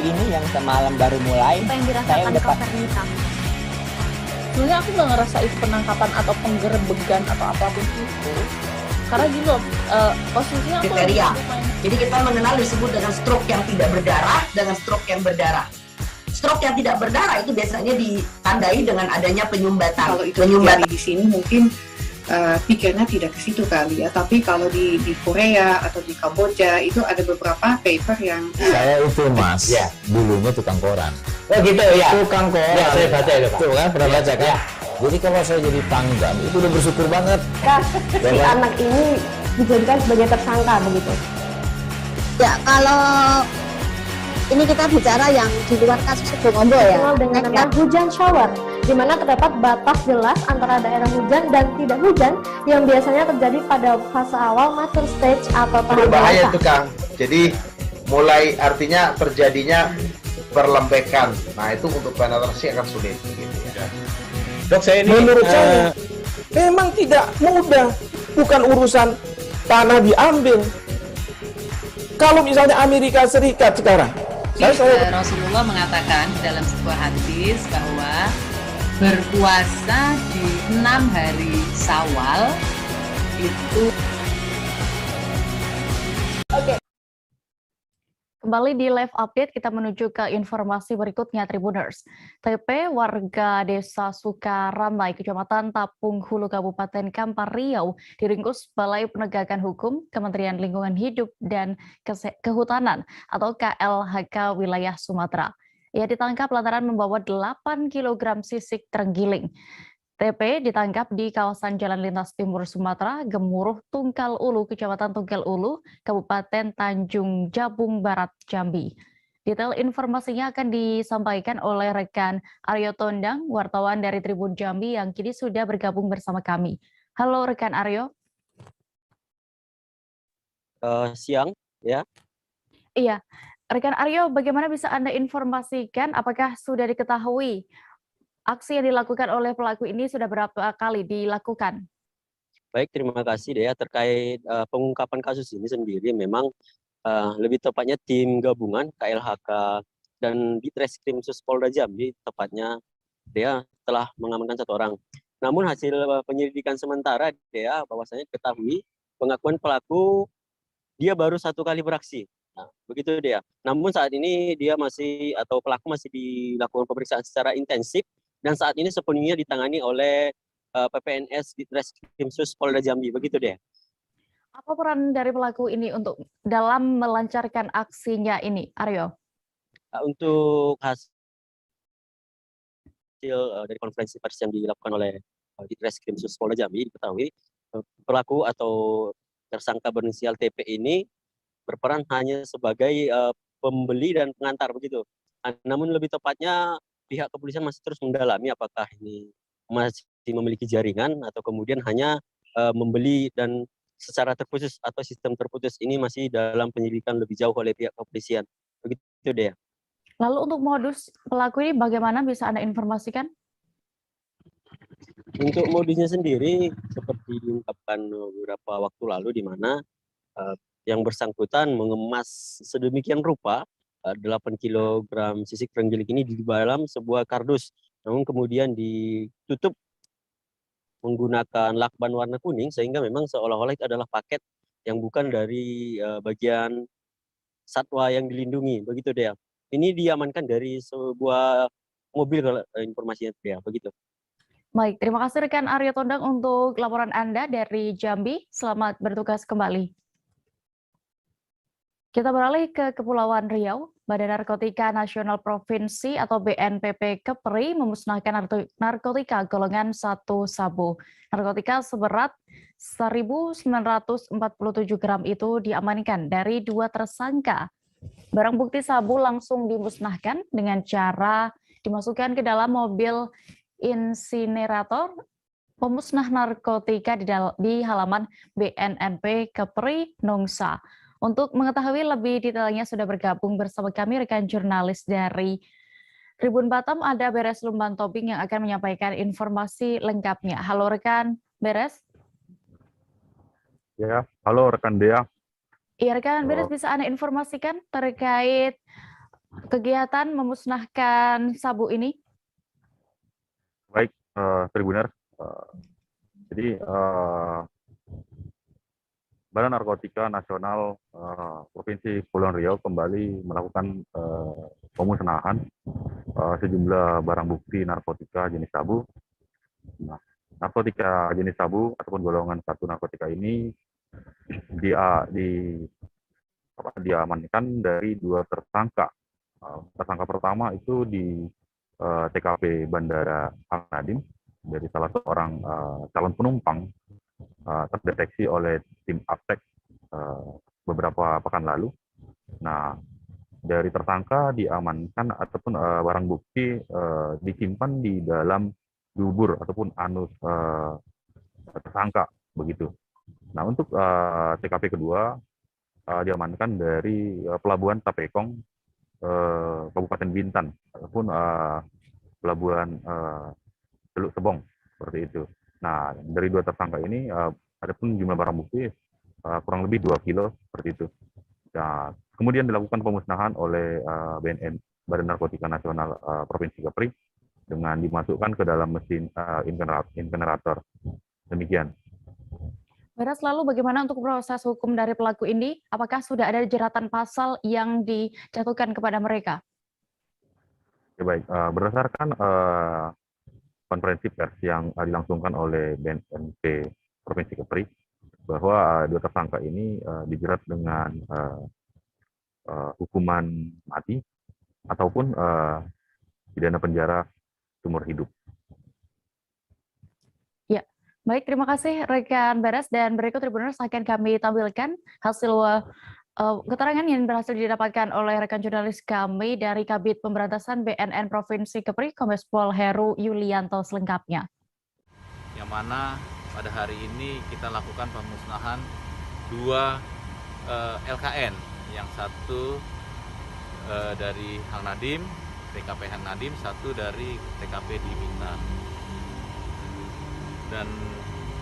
ini yang semalam baru mulai, Apa yang saya dirasakan udah Kak Fernita? Sebenarnya aku nggak ngerasa itu penangkapan atau penggerebegan atau apapun itu. Karena gini loh, posisinya aku kriteria. lagi main. Jadi kita mengenal disebut dengan stroke yang tidak berdarah dengan stroke yang berdarah. Stroke yang tidak berdarah itu biasanya ditandai dengan adanya penyumbatan. kalau itu terjadi di sini mungkin pikirnya tidak ke situ kali ya, tapi kalau di Korea atau di Kamboja itu ada beberapa paper yang Saya itu Mas, Ya. dulunya tukang koran. Oh gitu ya. Tukang koran. Ya, saya baca itu, Pak. Tuh kan, pernah baca kan? Ya. Jadi kalau saya jadi tanggam, itu udah bersyukur banget. Si anak ini dijadikan sebagai tersangka begitu. Ya, kalau ini kita bicara yang di luar kasus Situbondo ya. Dengan nama hujan shower, di mana terdapat batas jelas antara daerah hujan dan tidak hujan yang biasanya terjadi pada fase awal mature stage atau tahap Berbahaya dewasa. itu Kang. Jadi mulai artinya terjadinya perlembekan. Nah itu untuk penetrasi akan sulit. Gitu ya. Dok, saya ini menurut saya memang tidak mudah, bukan urusan tanah diambil. Kalau misalnya Amerika Serikat sekarang, Rasulullah mengatakan dalam sebuah hadis bahwa berpuasa di 6 hari Syawal itu. Kembali di live update, kita menuju ke informasi berikutnya, Tribuners. TP warga Desa Sukaramai, Kecamatan Tapung Hulu, Kabupaten Kampar Riau, diringkus Balai Penegakan Hukum Kementerian Lingkungan Hidup dan Kehutanan atau KLHK wilayah Sumatera. Ia ditangkap lantaran membawa 8 kg sisik terenggiling. TP ditangkap di kawasan Jalan Lintas Timur Sumatera, Gemuruh, Tunggal Ulu, Kecamatan Tunggal Ulu, Kabupaten Tanjung Jabung Barat, Jambi. Detail informasinya akan disampaikan oleh rekan Aryo Tondang, wartawan dari Tribun Jambi yang kini sudah bergabung bersama kami. Halo rekan Aryo. Siang, ya. Iya, rekan Aryo, bagaimana bisa Anda informasikan apakah sudah diketahui aksi yang dilakukan oleh pelaku ini sudah berapa kali dilakukan? Baik, terima kasih Dea. Terkait pengungkapan kasus ini sendiri memang lebih tepatnya tim gabungan KLHK dan Ditreskrim Polda Jambi tepatnya Dea telah mengamankan 1 orang. Namun hasil penyelidikan sementara Dea bahwasanya ketahui pengakuan pelaku dia baru 1 kali beraksi. Nah, begitu Dea. Namun saat ini dia pelaku masih dilakukan pemeriksaan secara intensif dan saat ini sepenuhnya ditangani oleh PPNS Ditreskrim Polda Jambi, begitu deh. Apa peran dari pelaku ini untuk dalam melancarkan aksinya ini, Aryo? Untuk hasil dari konferensi pers yang dilakukan oleh Ditreskrim Polda Jambi, diketahui pelaku atau tersangka berinisial TP ini berperan hanya sebagai pembeli dan pengantar, begitu. Namun lebih tepatnya pihak kepolisian masih terus mendalami apakah ini masih memiliki jaringan atau kemudian hanya membeli dan secara terputus atau sistem terputus ini masih dalam penyelidikan lebih jauh oleh pihak kepolisian. Begitu deh. Lalu untuk modus pelaku ini bagaimana bisa Anda informasikan? Untuk modusnya sendiri seperti diungkapkan beberapa waktu lalu, di mana yang bersangkutan mengemas sedemikian rupa 8 kg sisik terenggiling ini di dalam sebuah kardus, namun kemudian ditutup menggunakan lakban warna kuning, sehingga memang seolah-olah itu adalah paket yang bukan dari bagian satwa yang dilindungi, begitu Dea. Ini diamankan dari sebuah mobil, informasinya Dea, begitu. Baik, terima kasih rekan Aryo Tondang untuk laporan Anda dari Jambi. Selamat bertugas kembali. Kita beralih ke Kepulauan Riau. Badan Narkotika Nasional Provinsi atau BNPP Kepri memusnahkan narkotika golongan 1 sabu. Narkotika seberat 1.947 gram itu diamankan dari 2 tersangka. Barang bukti sabu langsung dimusnahkan dengan cara dimasukkan ke dalam mobil insinerator pemusnah narkotika di halaman BNNP Kepri Nongsa. Untuk mengetahui lebih detailnya sudah bergabung bersama kami rekan jurnalis dari Tribun Batam, ada Beres Lumban Tobing yang akan menyampaikan informasi lengkapnya. Halo rekan Beres. Ya, halo rekan Dea. Iya rekan Beres, bisa Anda informasikan terkait kegiatan memusnahkan sabu ini? Baik, Tribuner. Jadi Badan Narkotika Nasional Provinsi Kepulauan Riau kembali melakukan pemusnahan sejumlah barang bukti narkotika jenis sabu. Nah, narkotika jenis sabu ataupun golongan 1 narkotika ini diamankan dari 2 tersangka. Tersangka pertama itu di TKP Bandara Hang Nadim, dari salah seorang calon penumpang terdeteksi oleh tim Aptek beberapa pekan lalu. Nah, dari tersangka diamankan ataupun barang bukti disimpan di dalam dubur ataupun anus tersangka, begitu. Nah, untuk TKP kedua diamankan dari Pelabuhan Tapekong, Kabupaten Bintan, ataupun Pelabuhan Teluk Sebong, seperti itu. Nah, dari 2 tersangka ini ada pun jumlah barang bukti kurang lebih 2 kilo, seperti itu. Nah, kemudian dilakukan pemusnahan oleh BNN, Badan Narkotika Nasional Provinsi Kepri, dengan dimasukkan ke dalam mesin incinerator. Demikian. Beres, lalu bagaimana untuk proses hukum dari pelaku ini? Apakah sudah ada jeratan pasal yang dijatuhkan kepada mereka? Ya, baik, berdasarkan konferensi pers yang dilangsungkan oleh BNNP Provinsi Kepri, bahwa 2 tersangka ini dijerat dengan hukuman mati ataupun pidana penjara seumur hidup. Ya, baik, terima kasih rekan Beres, dan berikut Tribuners akan kami tampilkan hasil keterangan yang berhasil didapatkan oleh rekan jurnalis kami dari Kabid Pemberantasan BNN Provinsi Kepri, Kombes Pol Heru Yulianto selengkapnya. Yang mana pada hari ini kita lakukan pemusnahan 2 LKN, yang satu dari Hang Nadim, TKP Hang Nadim, satu dari TKP di Bintan. Dan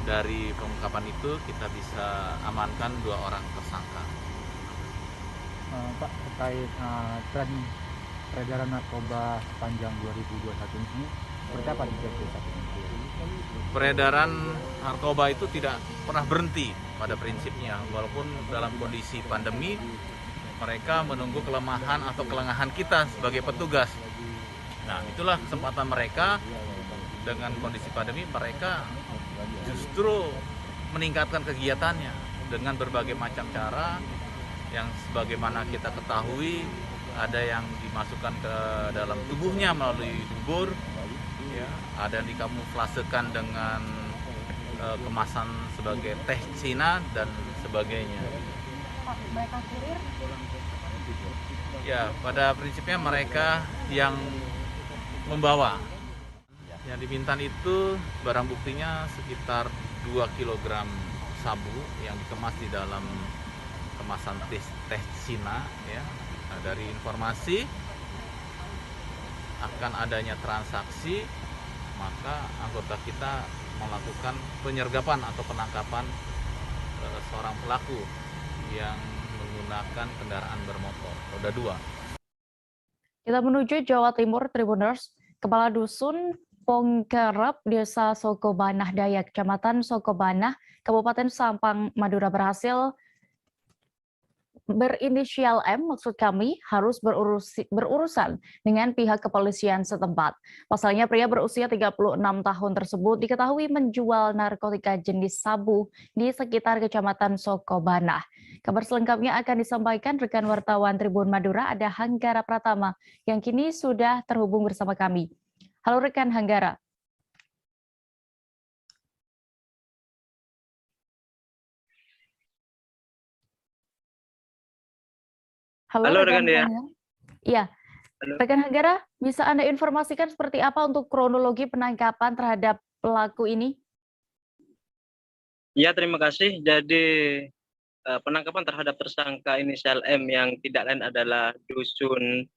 dari pengungkapan itu kita bisa amankan 2 orang tersangka. Pak, terkait tren peredaran narkoba sepanjang 2021 ini, seperti apa di saat ini? Peredaran narkoba itu tidak pernah berhenti pada prinsipnya, walaupun dalam kondisi pandemi mereka menunggu kelemahan atau kelengahan kita sebagai petugas. Nah, itulah kesempatan mereka. Dengan kondisi pandemi, mereka justru meningkatkan kegiatannya dengan berbagai macam cara. Yang sebagaimana kita ketahui, ada yang dimasukkan ke dalam tubuhnya melalui dubur, ya, ada yang dikamuflasekan dengan kemasan sebagai teh Cina dan sebagainya. Ya, pada prinsipnya mereka yang membawa. Yang di Bintan itu barang buktinya sekitar 2 kg sabu yang dikemas di dalam kemasan teh Cina, ya. Nah, dari informasi akan adanya transaksi, maka anggota kita melakukan penyergapan atau penangkapan seorang pelaku yang menggunakan kendaraan bermotor roda 2. Kita menuju Jawa Timur, Tribuners. Kepala Dusun Pongkerep, Desa Sokobanah Daya, Kecamatan Sokobanah, Kabupaten Sampang, Madura berhasil berinisial M, maksud kami, harus berurusan dengan pihak kepolisian setempat. Pasalnya pria berusia 36 tahun tersebut diketahui menjual narkotika jenis sabu di sekitar Kecamatan Sokobanah. Kabar selengkapnya akan disampaikan rekan wartawan Tribun Madura, ada Hanggara Pratama yang kini sudah terhubung bersama kami. Halo rekan Hanggara. Halo rekan Dea. Iya, rekan Hanggara, bisa Anda informasikan seperti apa untuk kronologi penangkapan terhadap pelaku ini? Ya, terima kasih. Jadi penangkapan terhadap tersangka inisial M yang tidak lain adalah Dusun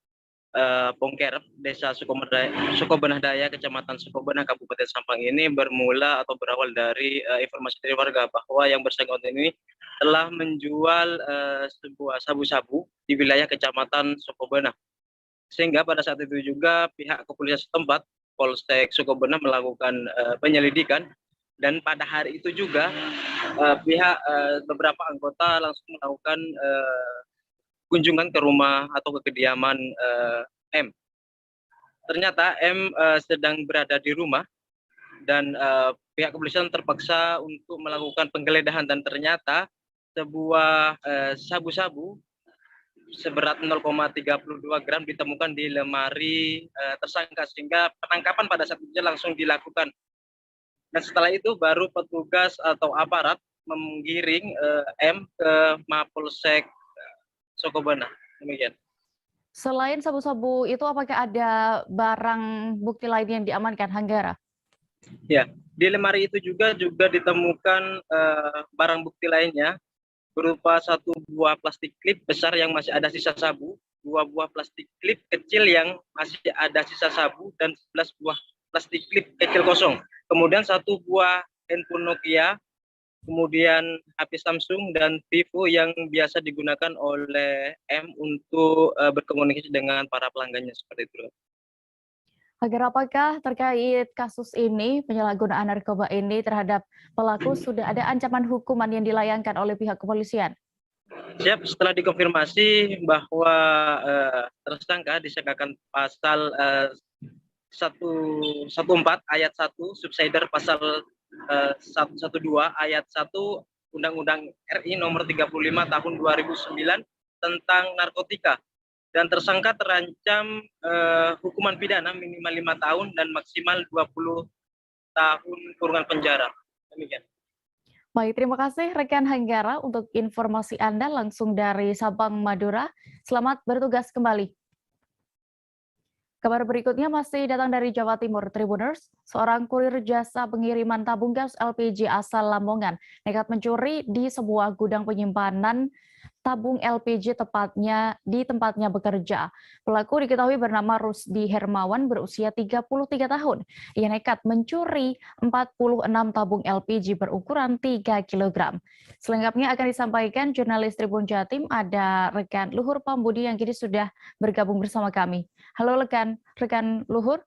Pongkerep, Desa Sokobanah Daya, Kecamatan Sokobanah, Kabupaten Sampang ini bermula atau berawal dari informasi dari warga bahwa yang bersangkutan ini telah menjual sebuah sabu-sabu di wilayah Kecamatan Sokobanah. Sehingga pada saat itu juga pihak kepolisian setempat, Polsek Sokobanah melakukan penyelidikan, dan pada hari itu juga pihak beberapa anggota langsung melakukan kunjungan ke rumah atau ke kediaman M. Ternyata M sedang berada di rumah dan pihak kepolisian terpaksa untuk melakukan penggeledahan, dan ternyata sebuah sabu-sabu seberat 0,32 gram ditemukan di lemari tersangka, sehingga penangkapan pada saat itu langsung dilakukan. Dan setelah itu baru petugas atau aparat menggiring M ke Mapolsek Sokobanah. Demikian. Selain sabu-sabu itu, apakah ada barang bukti lain yang diamankan, Hanggara? Ya, di lemari itu juga ditemukan barang bukti lainnya, berupa satu buah plastik klip besar yang masih ada sisa sabu, 2 buah plastik klip kecil yang masih ada sisa sabu, dan 11 buah plastik klip kecil kosong. Kemudian 1 buah handphone Nokia, kemudian HP Samsung dan Vivo yang biasa digunakan oleh M untuk berkomunikasi dengan para pelanggannya, seperti itu. Agar apakah terkait kasus ini, penyalahgunaan narkoba ini terhadap pelaku, sudah ada ancaman hukuman yang dilayangkan oleh pihak kepolisian? Siap, setelah dikonfirmasi bahwa tersangka disangkakan pasal 114 ayat 1 subsider pasal 112 ayat 1 Undang-Undang RI nomor 35 tahun 2009 tentang narkotika. Dan tersangka terancam hukuman pidana minimal 5 tahun dan maksimal 20 tahun kurungan penjara. Demikian. Baik, terima kasih rekan Hanggara untuk informasi Anda langsung dari Sabang, Madura. Selamat bertugas kembali. Kabar berikutnya masih datang dari Jawa Timur, Tribuners. Seorang kurir jasa pengiriman tabung gas LPG asal Lamongan nekat mencuri di sebuah gudang penyimpanan tabung LPG tepatnya di tempatnya bekerja. Pelaku diketahui bernama Rusdi Hermawan, berusia 33 tahun. Ia nekat mencuri 46 tabung LPG berukuran 3 kg. Selengkapnya akan disampaikan jurnalis Tribun Jatim, ada rekan Luhur Pambudi yang kini sudah bergabung bersama kami. Halo rekan Luhur.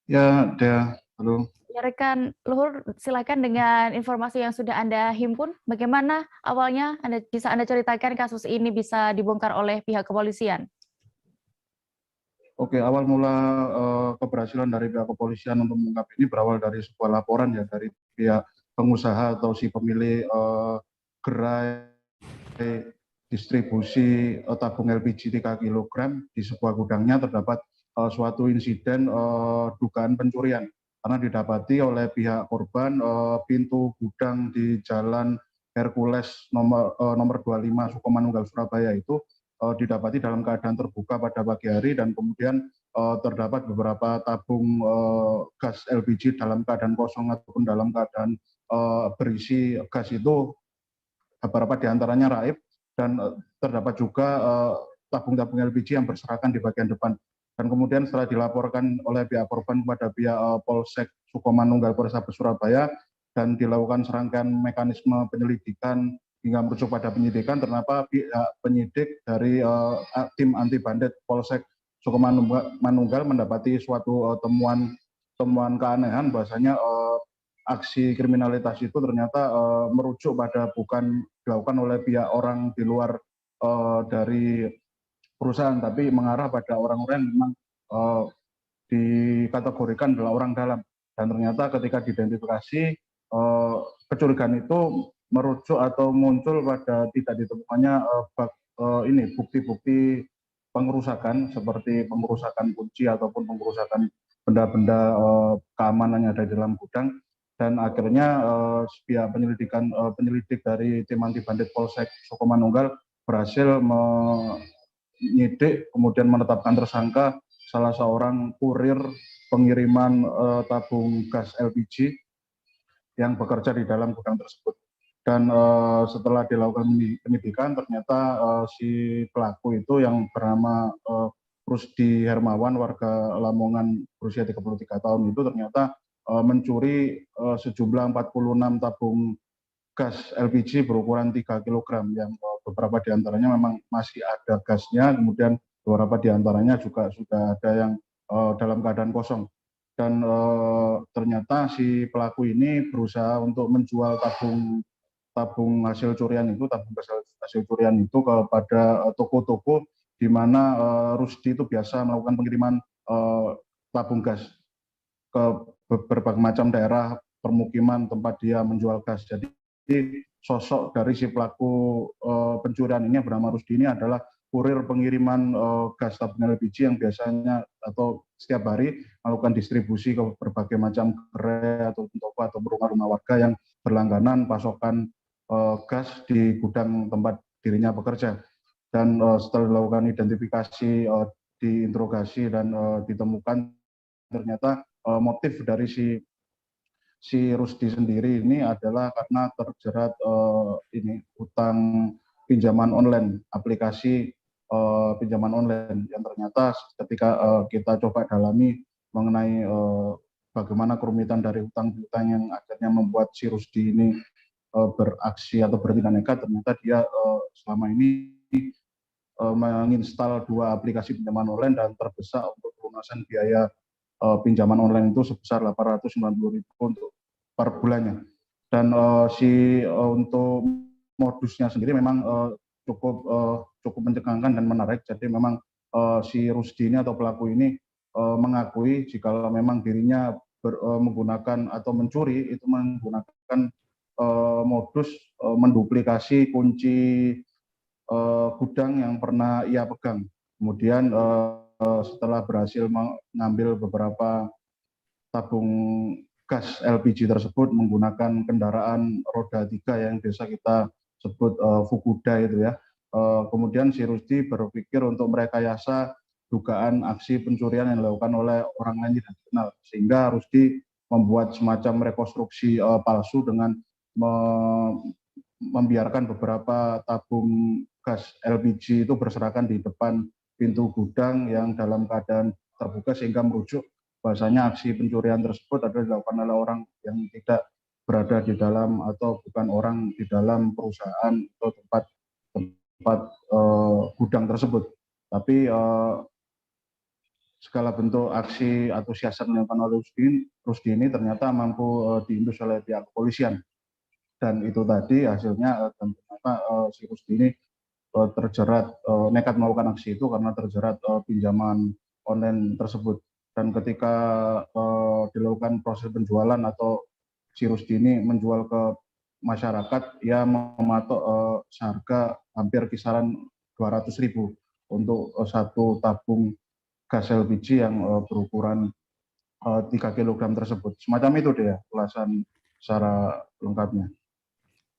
Ya, Dea. Halo. Ya, rekan Luhur, silakan dengan informasi yang sudah Anda himpun. Bagaimana awalnya bisa Anda ceritakan kasus ini bisa dibongkar oleh pihak kepolisian? Oke, awal mula keberhasilan dari pihak kepolisian untuk mengungkap ini berawal dari sebuah laporan ya dari pihak pengusaha atau si pemilik gerai distribusi tabung LPG 3 kg di sebuah gudangnya terdapat suatu insiden dugaan pencurian. Karena didapati oleh pihak korban pintu gudang di Jalan Hercules nomor 25 Sukomanunggal Surabaya itu didapati dalam keadaan terbuka pada pagi hari, dan kemudian terdapat beberapa tabung gas LPG dalam keadaan kosong ataupun dalam keadaan berisi gas itu beberapa diantaranya raib, dan terdapat juga tabung-tabung LPG yang berserakan di bagian depan. Dan kemudian setelah dilaporkan oleh pihak korban kepada pihak Polsek Sukomanunggal Polrestabes Surabaya dan dilakukan serangkaian mekanisme penyelidikan hingga merujuk pada penyidikan, ternyata pihak penyidik dari tim anti bandit Polsek Sukomanunggal mendapati suatu temuan keanehan, bahwasanya aksi kriminalitas itu ternyata merujuk pada bukan dilakukan oleh pihak orang di luar dari perusahaan, tapi mengarah pada orang-orang yang memang dikategorikan adalah orang dalam. Dan ternyata ketika diidentifikasi, kecurigaan itu merujuk atau muncul pada tidak ditemukannya bukti-bukti pengerusakan seperti pengerusakan kunci ataupun pengerusakan benda-benda keamanan yang ada di dalam gudang. Dan akhirnya pihak penyelidik dari tim anti bandit Polsek Sukomanunggal berhasil menyidik kemudian menetapkan tersangka salah seorang kurir pengiriman tabung gas LPG yang bekerja di dalam gudang tersebut. Dan setelah dilakukan penyidikan, ternyata si pelaku itu yang bernama Rusdi Hermawan, warga Lamongan, berusia 33 tahun itu ternyata mencuri sejumlah 46 tabung gas LPG berukuran 3 kg yang beberapa diantaranya memang masih ada gasnya, kemudian beberapa diantaranya juga sudah ada yang dalam keadaan kosong. Dan ternyata si pelaku ini berusaha untuk menjual tabung hasil curian itu, tabung gas hasil curian itu kepada toko-toko di mana Rusdi itu biasa melakukan pengiriman tabung gas ke berbagai macam daerah permukiman tempat dia menjual gas. Jadi sosok dari si pelaku pencurian ini bernama Rusdi ini adalah kurir pengiriman gas tabung LPG yang biasanya atau setiap hari melakukan distribusi ke berbagai macam gerai atau toko atau rumah-rumah warga yang berlangganan pasokan gas di gudang tempat dirinya bekerja. Dan setelah dilakukan identifikasi, diinterogasi dan ditemukan ternyata motif dari si Rusdi sendiri ini adalah karena terjerat utang pinjaman online, aplikasi pinjaman online yang ternyata ketika kita coba dalami mengenai bagaimana kerumitan dari hutang-hutang yang akhirnya membuat si Rusdi ini beraksi atau bertindak nekat, ternyata dia selama ini menginstal 2 aplikasi pinjaman online dan terdesak untuk pelunasan biaya pinjaman online itu sebesar 890.000 untuk per bulannya. Dan untuk modusnya sendiri memang cukup mencengangkan dan menarik. Jadi memang si Rusdi ini atau pelaku ini mengakui jika memang dirinya menggunakan atau mencuri itu menggunakan modus menduplikasi kunci gudang yang pernah ia pegang. Kemudian setelah berhasil mengambil beberapa tabung gas LPG tersebut menggunakan kendaraan roda 3 yang biasa kita sebut Fukuda itu ya. Kemudian si Rusdi berpikir untuk merekayasa dugaan aksi pencurian yang dilakukan oleh orang lain tidak dikenal, sehingga Rusdi membuat semacam rekonstruksi palsu dengan membiarkan beberapa tabung gas LPG itu berserakan di depan pintu gudang yang dalam keadaan terbuka, sehingga merujuk bahwasanya aksi pencurian tersebut adalah dilakukan oleh orang yang tidak berada di dalam atau bukan orang di dalam perusahaan atau tempat gudang tersebut. Tapi segala bentuk aksi atau siasat yang dilakukan oleh Rusdi ini ternyata mampu diindus oleh pihak kepolisian. Dan itu tadi hasilnya ternyata si Rusdi ini terjerat nekat melakukan aksi itu karena terjerat pinjaman online tersebut. Dan ketika dilakukan proses penjualan atau si Rusdi ini menjual ke masyarakat, ia mematok seharga hampir kisaran 200.000 untuk satu tabung gas LPG yang berukuran 3 kg tersebut. Semacam itu deh ya ulasan secara lengkapnya.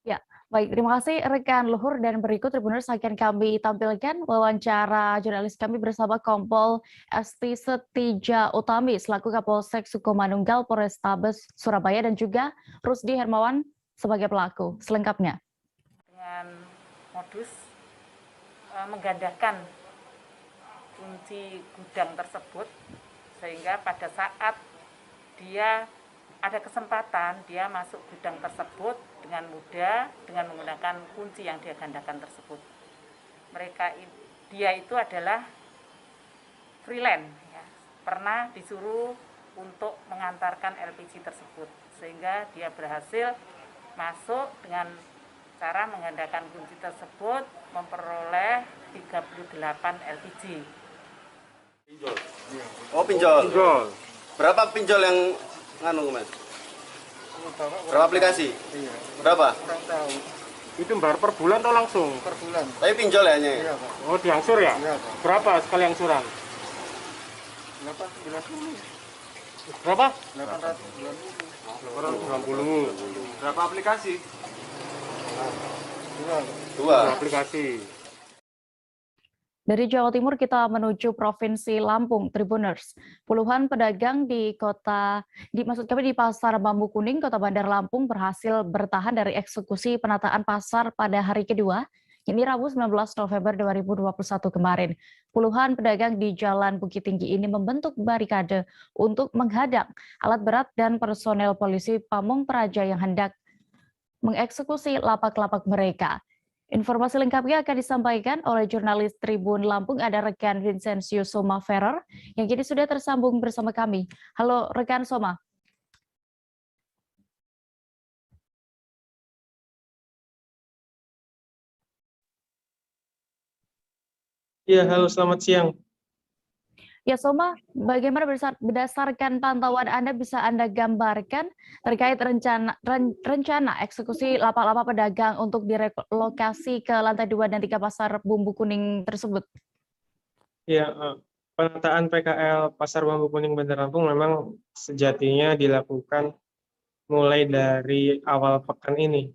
Ya, baik. Terima kasih rekan Luhur, dan berikut Tribuners akan kami tampilkan wawancara jurnalis kami bersama Kompol Esti Setija Utami selaku Kapolsek Sukomanunggal Polrestabes Surabaya dan juga Rusdi Hermawan sebagai pelaku. Selengkapnya. Dengan modus menggandakan kunci gudang tersebut, sehingga pada saat dia ada kesempatan dia masuk gudang tersebut dengan mudah dengan menggunakan kunci yang dia gandakan tersebut. Dia itu adalah freelance, ya, pernah disuruh untuk mengantarkan LPG tersebut, sehingga dia berhasil masuk dengan cara menggandakan kunci tersebut memperoleh 38 LPG. Oh, pinjol. Berapa pinjol yang Mas? Berapa aplikasi? Iya. Berapa? Kurang tahu. Itu bayar per bulan atau langsung? Per bulan. Tapi pinjol ya? Iya, Pak. Oh, diangsur ya? Iya, Pak. Berapa sekali angsuran? 890. Berapa? 890. Berapa aplikasi? Dua aplikasi. Dari Jawa Timur kita menuju Provinsi Lampung, Tribuners. Puluhan pedagang di Pasar Bambu Kuning, Kota Bandar Lampung berhasil bertahan dari eksekusi penataan pasar pada hari kedua, ini Rabu 19 November 2021 kemarin. Puluhan pedagang di Jalan Bukit Tinggi ini membentuk barikade untuk menghadang alat berat dan personel polisi Pamung Praja yang hendak mengeksekusi lapak-lapak mereka. Informasi lengkapnya akan disampaikan oleh jurnalis Tribun Lampung, ada rekan Vincenzius Soma Ferrer yang kini sudah tersambung bersama kami. Halo rekan Soma. Ya, halo, selamat siang. Ya Soma, bagaimana berdasarkan pantauan Anda bisa Anda gambarkan terkait rencana eksekusi lapak-lapak pedagang untuk direlokasi ke lantai 2 dan 3 Pasar Bambu Kuning tersebut? Ya, penataan PKL Pasar Bambu Kuning Bandar Lampung memang sejatinya dilakukan mulai dari awal pekan ini,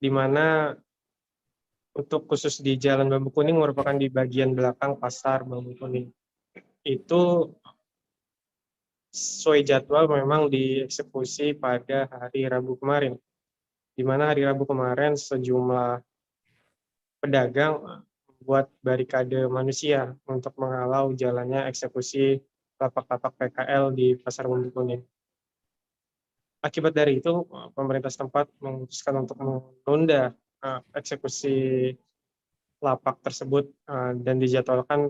di mana untuk khusus di Jalan Bambu Kuning merupakan di bagian belakang Pasar Bambu Kuning. Itu sesuai jadwal memang dieksekusi pada hari Rabu kemarin, di mana hari Rabu kemarin sejumlah pedagang membuat barikade manusia untuk menghalau jalannya eksekusi lapak-lapak PKL di Pasar Bambu Kuning. Akibat dari itu, pemerintah setempat memutuskan untuk menunda eksekusi lapak tersebut dan dijadwalkan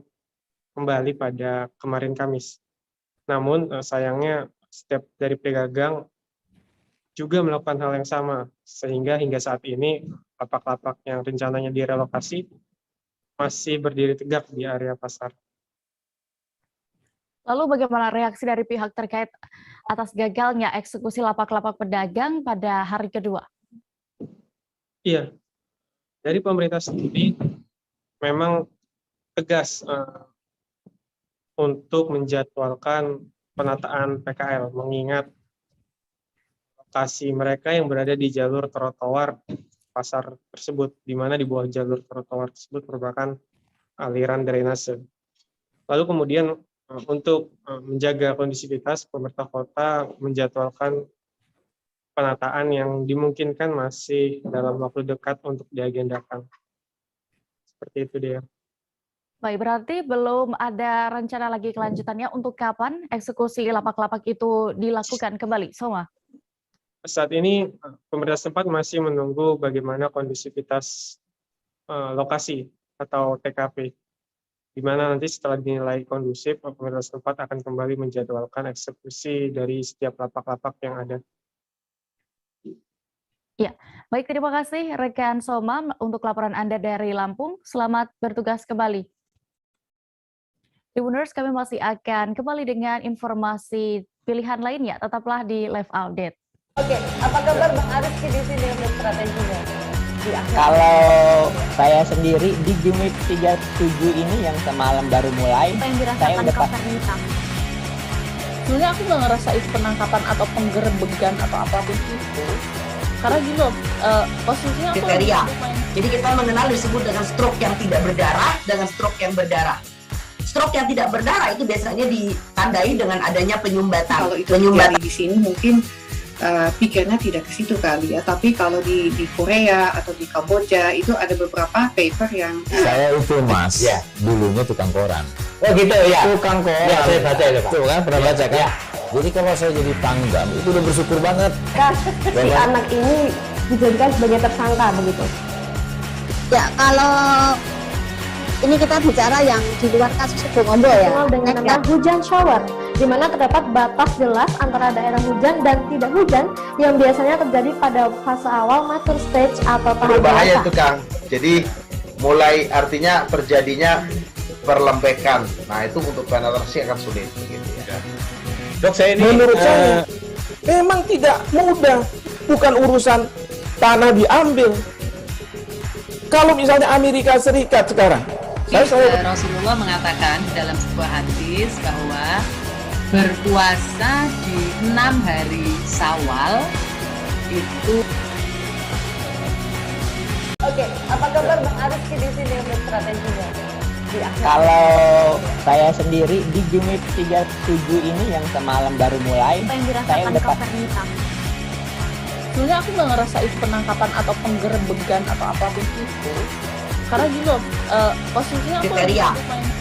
kembali pada kemarin Kamis. Namun sayangnya setiap dari pedagang juga melakukan hal yang sama, sehingga hingga saat ini lapak-lapak yang rencananya direlokasi masih berdiri tegak di area pasar. Lalu bagaimana reaksi dari pihak terkait atas gagalnya eksekusi lapak-lapak pedagang pada hari kedua? Iya, dari pemerintah sendiri memang tegas untuk menjadwalkan penataan PKL, mengingat lokasi mereka yang berada di jalur trotoar pasar tersebut, di mana di bawah jalur trotoar tersebut merupakan aliran drainase. Lalu kemudian untuk menjaga kondisivitas, pemerintah kota menjadwalkan penataan yang dimungkinkan masih dalam waktu dekat untuk diagendakan. Seperti itu dia. Baik, berarti belum ada rencana lagi kelanjutannya untuk kapan eksekusi lapak-lapak itu dilakukan kembali, Soma? Saat ini pemerintah setempat masih menunggu bagaimana kondisivitas lokasi atau TKP, di mana nanti setelah dinilai kondusif, pemerintah setempat akan kembali menjadwalkan eksekusi dari setiap lapak-lapak yang ada. Ya, baik, terima kasih rekan Soma untuk laporan Anda dari Lampung. Selamat bertugas kembali. Tribuners, kami masih akan kembali dengan informasi pilihan lainnya. Tetaplah di Live Update. Oke, apa kabar Bang Ariski di sini untuk strateginya? Kalau saya sendiri di Game Week 37 ini yang semalam baru mulai, saya udah pasti. Sebenarnya aku nggak ngerasa itu penangkapan atau penggerebegan atau apapun itu. Karena gini loh, posisinya aku kriteria. Jadi kita mengenal disebut dengan stroke yang tidak berdarah dengan stroke yang berdarah. Stroke yang tidak berdarah itu biasanya ditandai dengan adanya penyumbatan. Kalau itu terjadi di sini mungkin pikirnya tidak ke situ kali ya. Tapi kalau di Korea atau di Kamboja itu ada beberapa paper yang saya itu Mas, dulunya tukang koran. Oh gitu ya. Tukang koran. Ya, saya baca itu, Pak. Tuh kan, pernah baca kan? Ya. Jadi kalau saya jadi tanggam, itu udah bersyukur banget. Si anak ini dijadikan sebagai tersangka begitu. Ya, kalau ini kita bicara yang di luar kasus Situbondo ya. Dengan nama hujan shower, di mana terdapat batas jelas antara daerah hujan dan tidak hujan yang biasanya terjadi pada fase awal mature stage atau tahap berbahaya dewasa. itu Kang. Jadi mulai artinya terjadinya perlembekan. Nah itu untuk penetrasi akan sulit. Gitu ya. Dok, saya ini Menurut saya memang tidak mudah, bukan urusan tanah diambil. Kalau misalnya Amerika Serikat sekarang, Rasulullah mengatakan dalam sebuah hadis bahwa berpuasa di 6 hari Syawal itu. Oke, apa kabar Bang Ariski di sini untuk strateginya? Kalau saya sendiri di Jumit 37 ini yang semalam baru mulai, saya udah Sebenarnya aku nggak ngerasa itu penangkapan atau penggerebegan atau apapun itu. Karena gini loh, posisinya aku kriteria.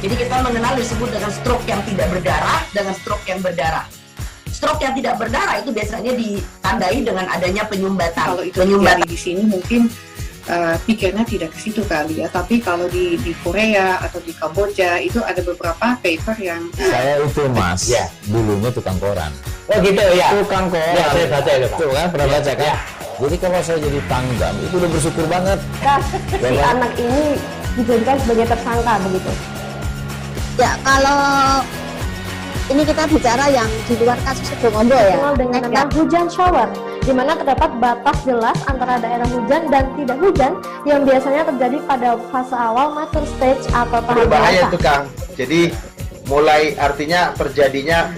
Jadi kita mengenal disebut dengan stroke yang tidak berdarah dengan stroke yang berdarah. Stroke yang tidak berdarah itu biasanya ditandai dengan adanya penyumbatan. Kalau itu terjadi di sini mungkin pikirnya tidak ke situ kali ya, tapi kalau di Korea atau di Kamboja itu ada beberapa paper yang Saya itu Mas, ya, dulunya tukang koran. Oh gitu ya. tukang koran. Ya, saya baca itu, Pak. Tuh kan, pernah baca kan? Jadi kalau saya jadi tanggam, itu udah bersyukur banget. Si anak ini dijadikan sebagai tersangka begitu. Ya, kalau ini kita bicara yang di luar kasus Situbondo ya. Dengan nama hujan shower, di mana terdapat batas jelas antara daerah hujan dan tidak hujan yang biasanya terjadi pada fase awal mature stage atau tahap berbahaya dewasa. itu Kang. Jadi mulai artinya terjadinya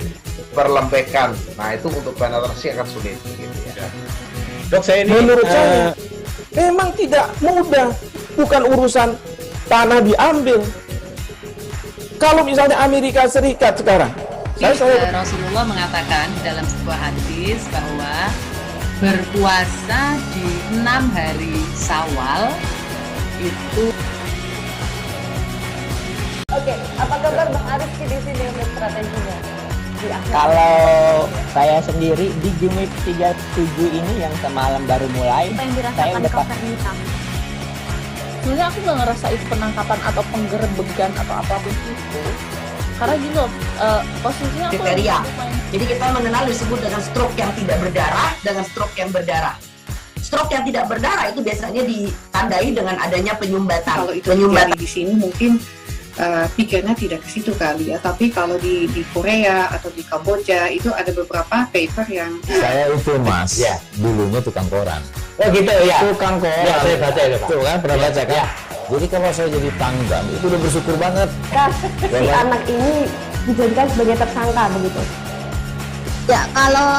perlembekan. Nah itu untuk penetrasi akan sulit. Gitu ya. Dok, saya ini Menurut saya memang tidak mudah, bukan urusan tanah diambil. Kalau misalnya Amerika Serikat sekarang, Rasulullah mengatakan dalam sebuah hadis bahwa berpuasa di 6 hari Syawal itu. Oke, apa kabar Bang Ariski di sini untuk strateginya? Kalau saya sendiri di Jumit 37 ini yang semalam baru mulai, saya udah sebenarnya aku nggak ngerasa itu penangkapan atau penggerebegan atau apapun itu. Karena gini loh, posisinya aku kriteria. Jadi kita mengenal disebut dengan stroke yang tidak berdarah dengan stroke yang berdarah. Stroke yang tidak berdarah itu biasanya ditandai dengan adanya penyumbatan. kalau itu terjadi di sini mungkin pikirnya tidak ke situ kali ya, tapi kalau di Korea atau di Kamboja itu ada beberapa paper yang Saya itu Mas, ya, dulunya tukang koran. Oh gitu ya. tukang koran. Ya, saya baca itu, Pak. Tuh kan, pernah baca kan? Jadi kalau saya jadi tanggam, itu udah bersyukur banget. Si anak ini dijadikan sebagai tersangka begitu. Ya, kalau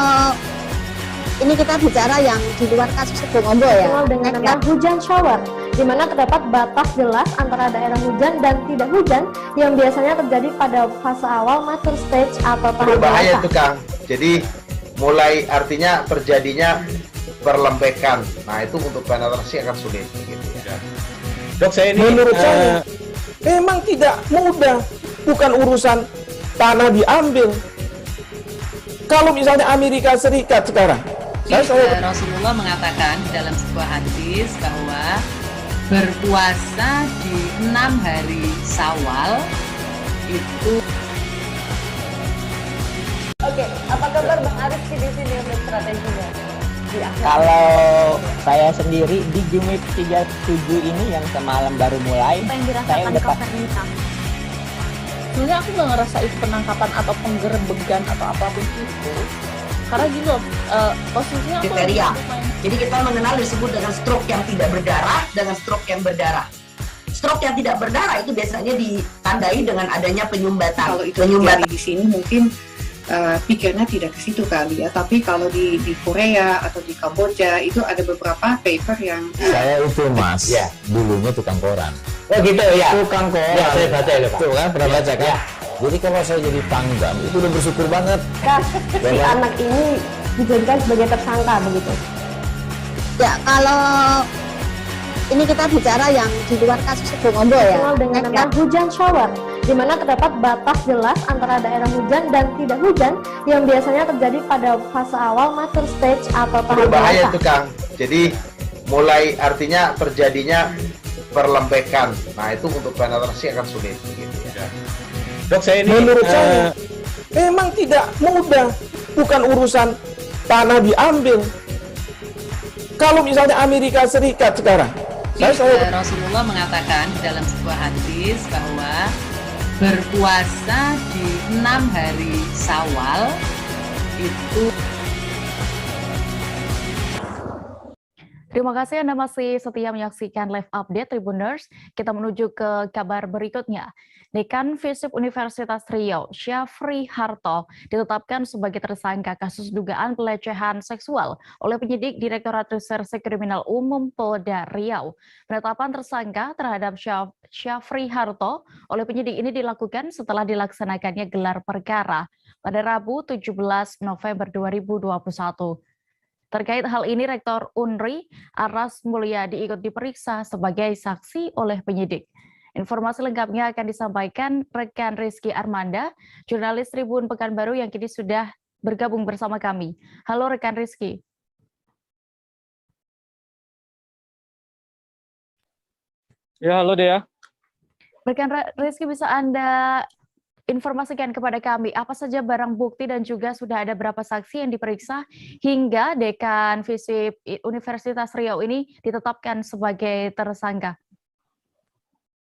ini kita bicara yang di luar kasus Situbondo ya. Dengan nama hujan shower, di mana terdapat batas jelas antara daerah hujan dan tidak hujan yang biasanya terjadi pada fase awal mature stage atau tahap berbahaya dewasa. itu Kang. Jadi mulai artinya terjadinya perlembekan. Nah itu untuk penetrasi akan sulit. Gitu ya. Dok, saya ini Menurut saya memang tidak mudah, bukan urusan tanah diambil. Kalau misalnya Amerika Serikat sekarang, Rasulullah mengatakan dalam sebuah hadis bahwa berpuasa di 6 hari Syawal itu. Oke, apa kabar Bang Ariski di sini untuk strateginya? Kalau saya sendiri di Jumit 37 ini yang semalam baru mulai, saya udah sebenarnya aku nggak ngerasa itu penangkapan atau penggerebegan atau apapun itu. Karena gini loh, posisinya aku kriteria. Jadi kita mengenal disebut dengan stroke yang tidak berdarah dengan stroke yang berdarah. Stroke yang tidak berdarah itu biasanya ditandai dengan adanya penyumbatan. kalau itu terjadi di sini mungkin pikirnya tidak ke situ kali ya, tapi kalau di Korea atau di Kamboja itu ada beberapa paper yang Saya itu Mas, ya, dulunya tukang koran. Oh gitu ya. tukang koran. Ya, saya baca itu, Pak. Tuh kan, pernah baca kan? Jadi kalau saya jadi tanggam, itu udah bersyukur banget. Si anak ini dijadikan sebagai tersangka begitu. Ya, kalau ini kita bicara yang di luar kasus Situbondo ya. Dengan nama hujan shower, di mana terdapat batas jelas antara daerah hujan dan tidak hujan yang biasanya terjadi pada fase awal mature stage atau tahap berbahaya dewasa. itu Kang. Jadi mulai artinya terjadinya perlembekan. Nah itu untuk penetrasi akan sulit. Gitu ya. Dok, saya ini Menurut saya memang tidak mudah. Bukan urusan tanah diambil. Kalau misalnya Amerika Serikat sekarang, Rasulullah mengatakan dalam sebuah hadis bahwa berpuasa di 6 hari Syawal itu. Terima kasih Anda masih setia menyaksikan live update Tribuners. Kita menuju ke kabar berikutnya. Dekan FISIP Universitas Riau, Syafri Harto, ditetapkan sebagai tersangka kasus dugaan pelecehan seksual oleh penyidik Direktorat Reserse Kriminal Umum Polda Riau. Penetapan tersangka terhadap Syafri Harto oleh penyidik ini dilakukan setelah dilaksanakannya gelar perkara pada Rabu 17 November 2021. Terkait hal ini, Rektor UNRI, Aras Mulyadi, ikut diperiksa sebagai saksi oleh penyidik. Informasi lengkapnya akan disampaikan rekan Rizky Armanda, jurnalis Tribun Pekanbaru yang kini sudah bergabung bersama kami. Halo rekan Rizky. Ya, halo Dea. Rekan Rizky, bisa Anda informasikan kepada kami apa saja barang bukti dan juga sudah ada berapa saksi yang diperiksa hingga Dekan FISIP Universitas Riau ini ditetapkan sebagai tersangka?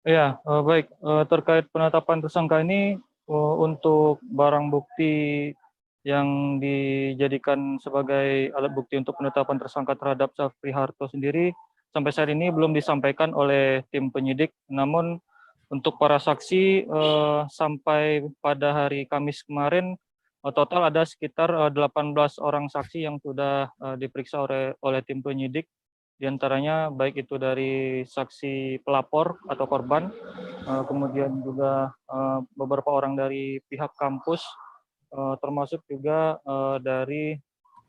Ya, baik. Terkait penetapan tersangka ini, untuk barang bukti yang dijadikan sebagai alat bukti untuk penetapan tersangka terhadap Syafri Harto sendiri, sampai saat ini belum disampaikan oleh tim penyidik. Namun untuk para saksi, sampai pada hari Kamis kemarin, total ada sekitar 18 orang saksi yang sudah diperiksa oleh tim penyidik. Di antaranya baik itu dari saksi pelapor atau korban, kemudian juga beberapa orang dari pihak kampus, termasuk juga dari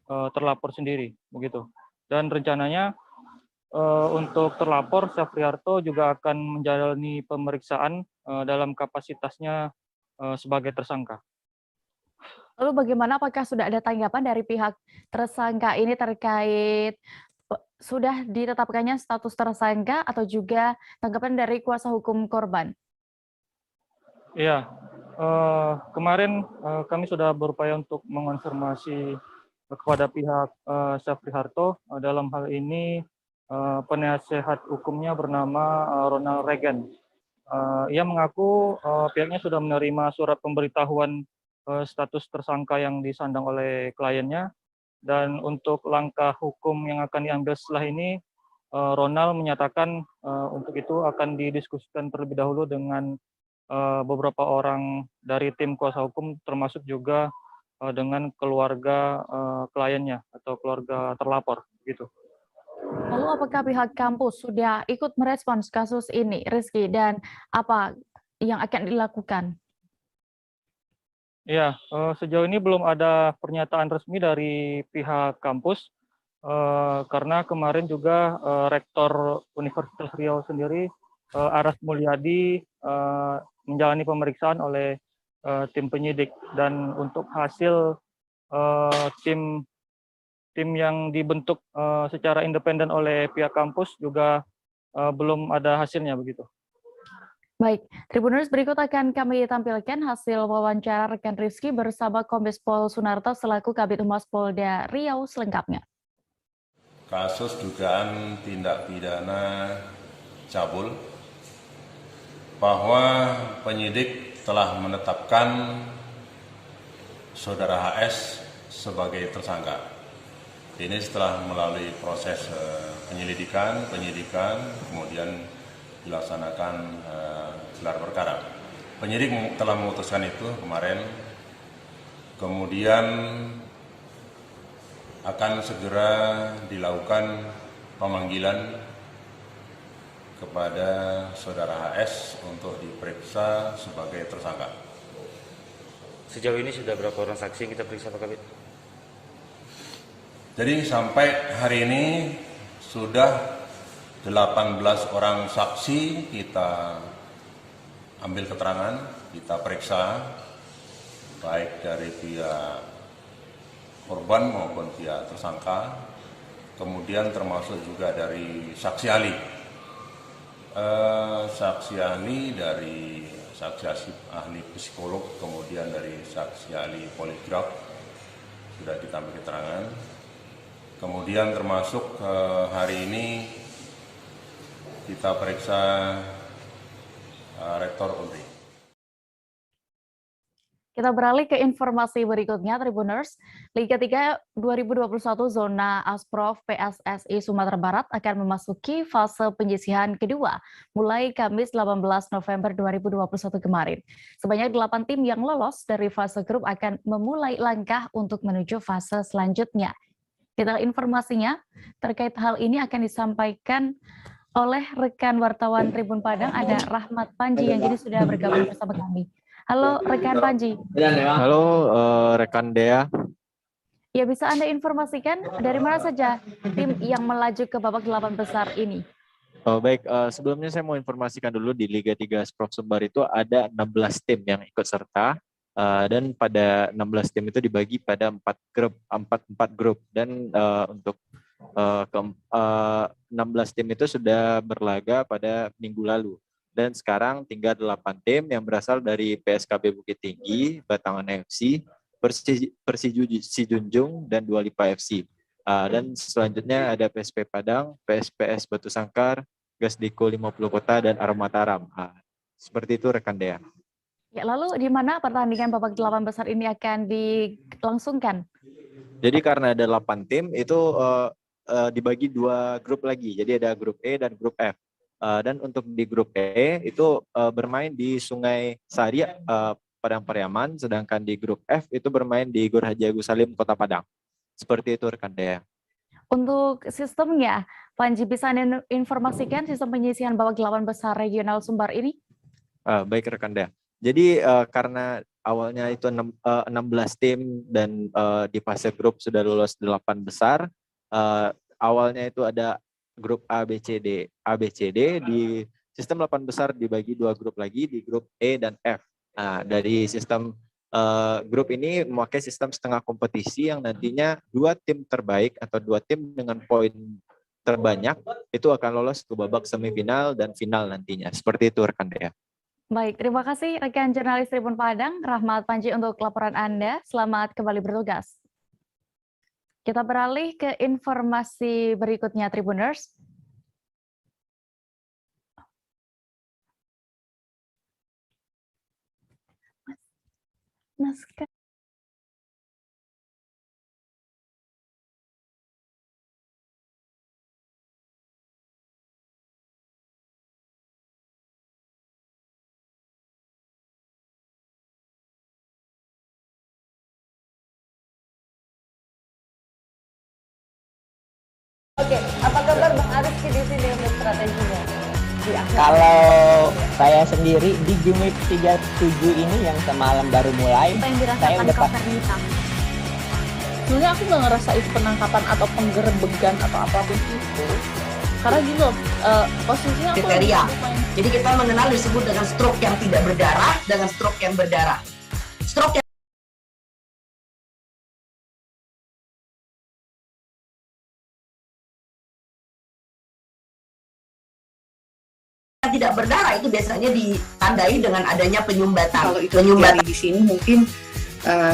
terlapor sendiri, begitu. Dan rencananya untuk terlapor, Syafri Harto juga akan menjalani pemeriksaan dalam kapasitasnya sebagai tersangka. Lalu bagaimana, apakah sudah ada tanggapan dari pihak tersangka ini terkait sudah ditetapkannya status tersangka atau juga tanggapan dari kuasa hukum korban? Iya, kemarin kami sudah berupaya untuk mengonfirmasi kepada pihak Syafri Harto. Dalam hal ini penasehat hukumnya bernama Ronald Reagan. Ia mengaku pihaknya sudah menerima surat pemberitahuan status tersangka yang disandang oleh kliennya, dan untuk langkah hukum yang akan diambil setelah ini, Ronald menyatakan untuk itu akan didiskusikan terlebih dahulu dengan beberapa orang dari tim kuasa hukum, termasuk juga dengan keluarga kliennya atau keluarga terlapor, gitu. Lalu apakah pihak kampus sudah ikut merespons kasus ini, Rizky, dan apa yang akan dilakukan? Ya, sejauh ini belum ada pernyataan resmi dari pihak kampus, karena kemarin juga Rektor Universitas Riau sendiri, Aras Mulyadi, menjalani pemeriksaan oleh tim penyidik, dan untuk hasil tim yang dibentuk secara independen oleh pihak kampus juga belum ada hasilnya, begitu. Baik, Tribuners, berikut akan kami tampilkan hasil wawancara rekan Rizky bersama Kombes Pol Sunarto selaku Kabid Humas Polda Riau selengkapnya. Kasus dugaan tindak pidana cabul, bahwa penyidik telah menetapkan Saudara HS sebagai tersangka. Ini setelah melalui proses penyidikan, kemudian dilaksanakan gelar perkara. Penyidik telah memutuskan itu kemarin, kemudian akan segera dilakukan pemanggilan kepada Saudara HS untuk diperiksa sebagai tersangka. Sejauh ini sudah berapa orang saksi yang kita periksa, Pak Kabid? Jadi sampai hari ini sudah 18 orang saksi kita ambil keterangan, kita periksa baik dari pihak korban maupun pihak tersangka, kemudian termasuk juga dari saksi ahli. Saksi ahli dari saksi ahli psikolog, kemudian dari saksi ahli poligraf sudah kita ambil keterangan. Kemudian termasuk hari ini kita periksa Rektor Unri. Kita beralih ke informasi berikutnya, Tribuners. Liga 3 2021 zona Asprof PSSI Sumatera Barat akan memasuki fase penyisihan kedua mulai Kamis 18 November 2021 kemarin. Sebanyak 8 tim yang lolos dari fase grup akan memulai langkah untuk menuju fase selanjutnya. Detail informasinya terkait hal ini akan disampaikan oleh rekan wartawan Tribun Padang, ada Rahmat Panji yang kini sudah bergabung bersama kami. Halo rekan Panji. Halo rekan Dea. Ya, bisa Anda informasikan dari mana saja tim yang melaju ke babak 8 besar ini? Baik, sebelumnya saya mau informasikan dulu di Liga 3 Asprof Sumbar itu ada 16 tim yang ikut serta, dan pada 16 tim itu dibagi pada 4 grup, dan untuk 16 tim itu sudah berlaga pada minggu lalu. Dan sekarang tinggal 8 tim yang berasal dari PSKB Bukit Tinggi, Batangan FC, Persiju Sijunjung, dan Dua Lipa FC. Dan selanjutnya ada PSP Padang, PSPS Batu Sangkar, Gasdiko 50 Kota, dan Aroma Mataram. Seperti itu rekan Dea. Ya, lalu di mana pertandingan babak 8 besar ini akan dilangsungkan? Jadi karena ada 8 tim itu dibagi 2 grup lagi. Jadi ada grup E dan grup F. Dan untuk di grup E itu bermain di Sungai Sari, Padang Pariaman, sedangkan di grup F itu bermain di Gor Haji Agus Salim, Kota Padang. Seperti itu rekan Dea. Untuk sistemnya, Panji bisa Anda informasikan sistem penyisihan babak 8 besar regional Sumbar ini? Baik rekan Dea. Jadi karena awalnya itu 16 tim dan di fase grup sudah lolos 8 besar, awalnya itu ada grup ABCD di sistem 8 besar dibagi 2 grup lagi di grup E dan F. Nah, dari sistem grup ini memakai sistem setengah kompetisi yang nantinya 2 tim terbaik atau 2 tim dengan poin terbanyak itu akan lolos ke babak semifinal dan final nantinya. Seperti itu rekan Dea. Baik, terima kasih rekan jurnalis Tribun Padang, Rahmat Panji untuk laporan Anda. Selamat kembali bertugas. Kita beralih ke informasi berikutnya, Tribuners. Oke, apa kabar Bang Ariski di sini untuk strateginya? Kalau saya sendiri di Jumit 37 ini yang semalam baru mulai, saya udah sebenarnya aku nggak ngerasa itu penangkapan atau penggerebegan atau apapun itu, karena gitu posisinya aku kriteria. Jadi kita mengenal disebut dengan stroke yang tidak berdarah dengan stroke yang berdarah. Stroke yang tidak berdarah itu biasanya ditandai dengan adanya penyumbatan. Kalau itu terjadi di sini mungkin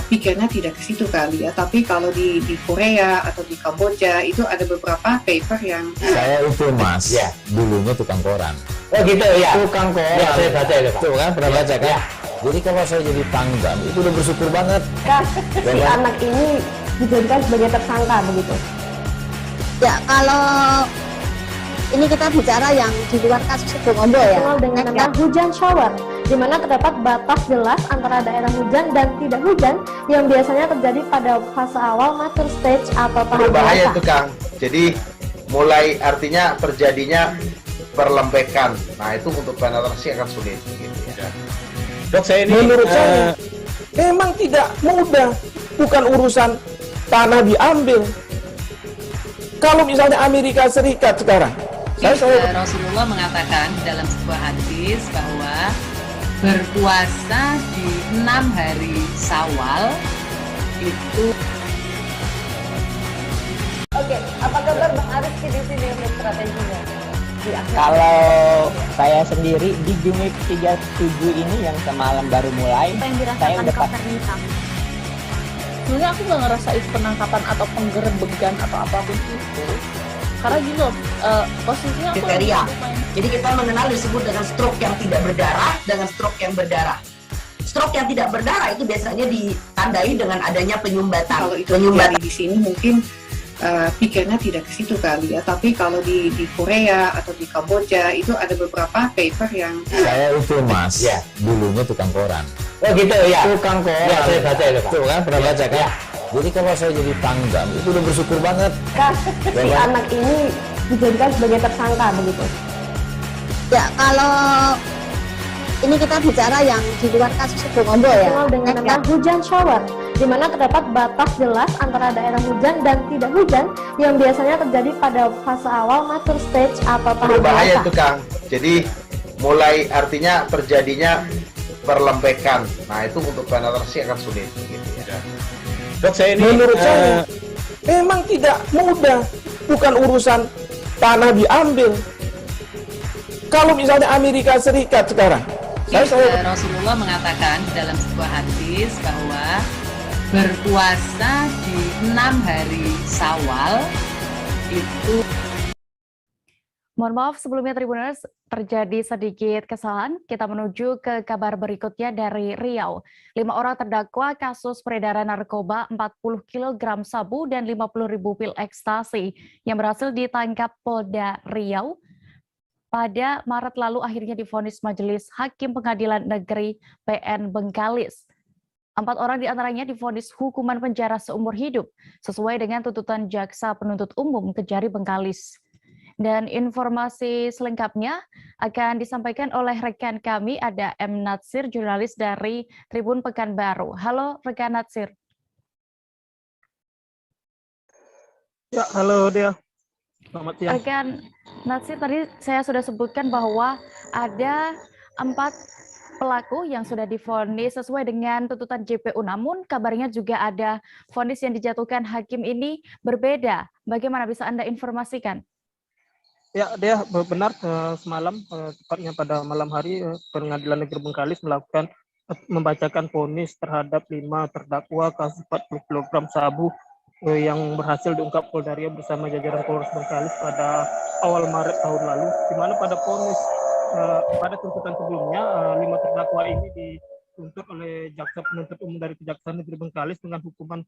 pikirnya tidak ke situ kali ya, tapi kalau di Korea atau di Kamboja itu ada beberapa paper yang saya itu mas, ya, dulunya tukang koran. Oh gitu ya. Tukang koran. Ya, saya baca ya, Pak. Tuh kan pernah baca kan? Ya. Jadi kalau saya jadi Pangdam itu udah bersyukur banget. Si anak ini dijadikan sebagai tersangka begitu. Ya, kalau ini kita bicara yang di luar kasus Situbondo ya. Dengan nama hujan shower, di mana terdapat batas jelas antara daerah hujan dan tidak hujan yang biasanya terjadi pada fase awal mature stage atau tahap berbahaya itu Kang. Jadi mulai artinya terjadinya perlembekan. Nah itu untuk penetrasi akan sulit. Gitu, ya. Dok saya ini menurut saya memang tidak mudah, bukan urusan tanah diambil. Kalau misalnya Amerika Serikat sekarang, Rasulullah mengatakan dalam sebuah hadis bahwa berpuasa di 6 hari Syawal itu. Oke, apa kabar Bang Ariski di sini untuk strateginya? Kalau saya sendiri di Jumit 37 ini yang semalam baru mulai, Apa yang saya dirasakan udah Kak Fernita? Sebenarnya aku nggak ngerasain penangkapan atau penggerebekan atau apapun itu. Karena gini loh, posisinya aku Kriteria. Jadi kita mengenal disebut dengan stroke yang tidak berdarah dengan stroke yang berdarah. Stroke yang tidak berdarah itu biasanya ditandai dengan adanya penyumbatan. Kalau itu terjadi di sini mungkin pikirnya tidak ke situ kali ya, tapi kalau di Korea atau di Kamboja itu ada beberapa paper yang Saya itu Mas, dulunya tukang koran. Oh gitu ya. Tukang koran. Ya, saya baca itu Pak. Tuh kan pernah baca kan? Jadi kalau saya jadi pangdam itu udah bersyukur banget. Si anak ini dijadikan sebagai tersangka begitu. Ya, kalau ini kita bicara yang di luar kasus Sebongombo ya. Dikenal dengan nama hujan shower, di mana terdapat batas jelas antara daerah hujan dan tidak hujan yang biasanya terjadi pada fase awal mature stage atau tahap Berbahaya dewasa. itu Kang. Jadi mulai artinya terjadinya perlembekan. Nah itu untuk penetrasi akan sulit. Gitu ya. Dok, saya ini Menurut saya memang tidak mudah, bukan urusan tanah diambil. Kalau misalnya Amerika Serikat sekarang, Rasulullah mengatakan dalam sebuah hadis bahwa berpuasa di 6 hari Syawal itu. Mohon maaf sebelumnya Tribuners, terjadi sedikit kesalahan. Kita menuju ke kabar berikutnya dari Riau. 5 orang terdakwa kasus peredaran narkoba 40 kg sabu dan 50.000 pil ekstasi yang berhasil ditangkap Polda Riau pada Maret lalu akhirnya divonis Majelis Hakim Pengadilan Negeri PN Bengkalis. 4 orang diantaranya divonis hukuman penjara seumur hidup sesuai dengan tuntutan Jaksa Penuntut Umum Kejari Bengkalis. Dan informasi selengkapnya akan disampaikan oleh rekan kami, ada M. Natsir, jurnalis dari Tribun Pekanbaru. Halo rekan Natsir. Ya, halo Dea. Selamat siang. Rekan Natsir, tadi saya sudah sebutkan bahwa ada 4 pelaku yang sudah divonis sesuai dengan tuntutan JPU. Namun kabarnya juga ada vonis yang dijatuhkan hakim ini berbeda. Bagaimana bisa Anda informasikan? Ya, dia benar semalam, tepatnya pada malam hari, Pengadilan Negeri Bengkalis membacakan vonis terhadap 5 terdakwa kasus 40 kg sabu yang berhasil diungkap Polda Riau bersama jajaran Polres Bengkalis pada awal Maret tahun lalu, di mana pada vonis pada tuntutan sebelumnya 5 terdakwa ini dituntut oleh Jaksa Penuntut Umum dari Kejaksaan Negeri Bengkalis dengan hukuman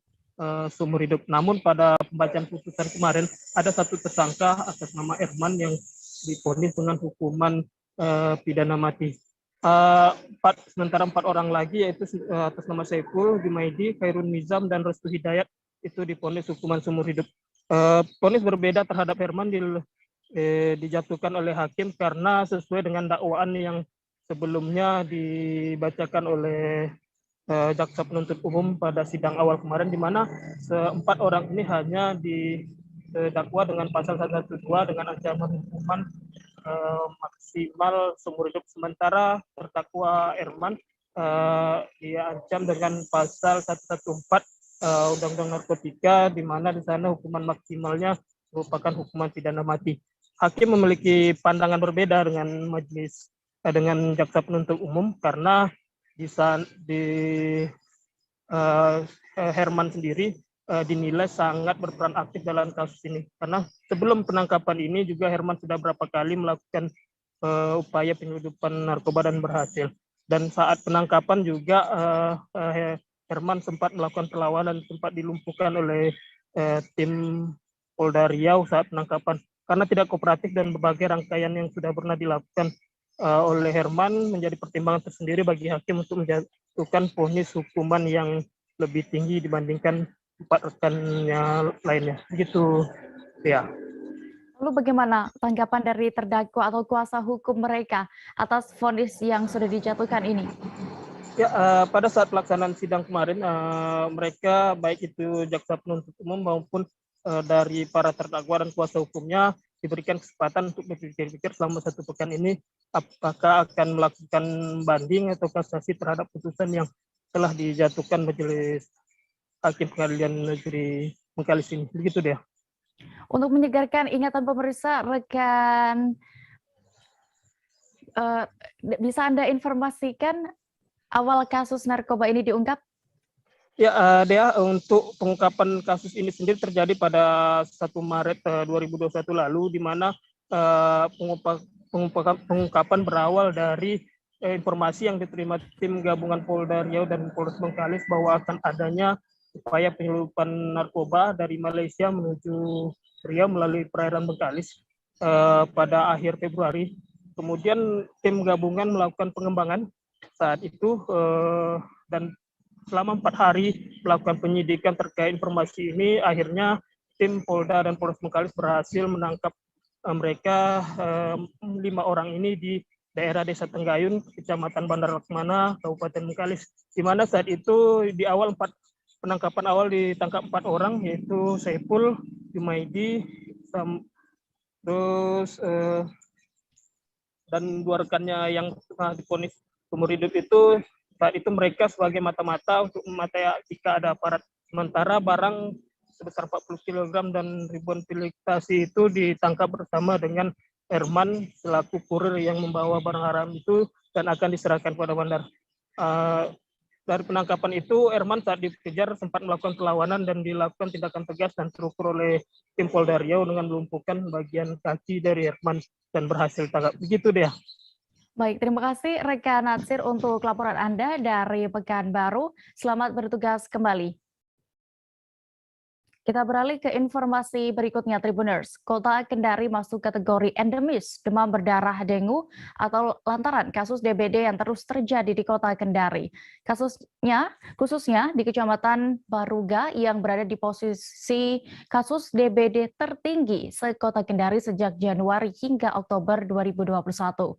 seumur hidup. Namun pada pembacaan putusan kemarin ada 1 tersangka atas nama Erman yang divonis dengan hukuman pidana mati. Sementara 4 orang lagi yaitu atas nama Saiful, Jumaidi, Khairun Nizam, dan Restu Hidayat itu divonis hukuman seumur hidup. Vonis berbeda terhadap Herman dijatuhkan oleh hakim karena sesuai dengan dakwaan yang sebelumnya dibacakan oleh Jaksa Penuntut Umum pada sidang awal kemarin, di mana 4 orang ini hanya didakwa dengan pasal 112 dengan ancaman hukuman maksimal seumur hidup, sementara terdakwa Erman dia ancam dengan pasal 114 Undang-Undang Narkotika, di mana di sana hukuman maksimalnya merupakan hukuman pidana mati. Hakim memiliki pandangan berbeda dengan dengan Jaksa Penuntut Umum karena Herman sendiri dinilai sangat berperan aktif dalam kasus ini, karena sebelum penangkapan ini juga Herman sudah berapa kali melakukan upaya penyeludupan narkoba dan berhasil. Dan saat penangkapan juga Herman sempat melakukan perlawanan, sempat dilumpuhkan oleh tim Polda Riau saat penangkapan karena tidak kooperatif, dan berbagai rangkaian yang sudah pernah dilakukan oleh Herman menjadi pertimbangan tersendiri bagi hakim untuk menjatuhkan vonis hukuman yang lebih tinggi dibandingkan 4 rekannya lainnya. Begitu ya. Lalu bagaimana tanggapan dari terdakwa atau kuasa hukum mereka atas vonis yang sudah dijatuhkan ini? Ya, pada saat pelaksanaan sidang kemarin, mereka baik itu Jaksa Penuntut Umum maupun dari para terdakwa dan kuasa hukumnya diberikan kesempatan untuk berpikir-pikir selama 1 pekan ini apakah akan melakukan banding atau kasasi terhadap putusan yang telah dijatuhkan Majelis Hakim Pengadilan Negeri Bengkalis ini. Begitu deh. Untuk menyegarkan ingatan pemirsa, rekan bisa Anda informasikan awal kasus narkoba ini diungkap? Ya, Dea, untuk pengungkapan kasus ini sendiri terjadi pada 1 Maret 2021 lalu, di mana pengungkapan berawal dari informasi yang diterima tim gabungan Polda Riau dan Polres Bengkalis bahwa akan adanya upaya penyelundupan narkoba dari Malaysia menuju Riau melalui perairan Bengkalis pada akhir Februari. Kemudian tim gabungan melakukan pengembangan saat itu dan selama 4 hari melakukan penyidikan terkait informasi ini, akhirnya tim Polda dan Polres Bengkalis berhasil menangkap mereka 5 orang ini di daerah Desa Tenggayun, Kecamatan Bandar Lakmana, Kabupaten Bengkalis. Di mana saat itu di awal penangkapan awal ditangkap 4 orang, yaitu Saiful, Jumaidi, dan 2 rekannya yang divonis seumur hidup itu. Saat itu mereka sebagai mata-mata untuk memakai jika ada aparat. Sementara barang sebesar 40 kg dan ribuan pil ekstasi itu ditangkap bersama dengan Herman selaku kurir yang membawa barang haram itu dan akan diserahkan kepada bandar. Dari penangkapan itu, Herman saat dikejar sempat melakukan perlawanan dan dilakukan tindakan tegas dan terukur oleh tim Polda Riau dengan melumpuhkan bagian kaki dari Herman dan berhasil tangkap. Begitu deh. Baik, terima kasih rekan Natsir untuk laporan Anda dari Pekanbaru. Selamat bertugas kembali. Kita beralih ke informasi berikutnya, Tribuners. Kota Kendari masuk kategori endemis demam berdarah dengue atau lantaran kasus DBD yang terus terjadi di Kota Kendari. Kasusnya khususnya di Kecamatan Baruga yang berada di posisi kasus DBD tertinggi se-Kota Kendari sejak Januari hingga Oktober 2021.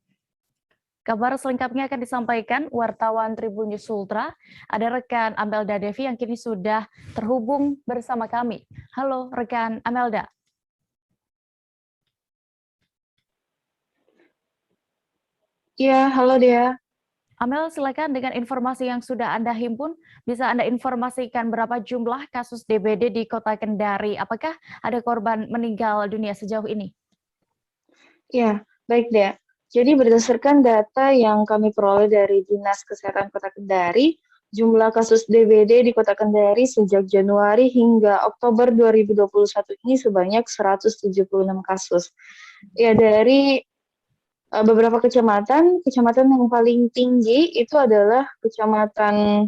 Kabar selengkapnya akan disampaikan wartawan Tribun News Ultra. Ada rekan Amelda Devi yang kini sudah terhubung bersama kami. Halo rekan Amelda. Ya, halo Dea. Amel, silakan dengan informasi yang sudah Anda himpun, bisa Anda informasikan berapa jumlah kasus DBD di Kota Kendari? Apakah ada korban meninggal dunia sejauh ini? Ya, baik Dea. Jadi berdasarkan data yang kami peroleh dari Dinas Kesehatan Kota Kendari, jumlah kasus DBD di Kota Kendari sejak Januari hingga Oktober 2021 ini sebanyak 176 kasus. Ya, dari beberapa kecamatan yang paling tinggi itu adalah Kecamatan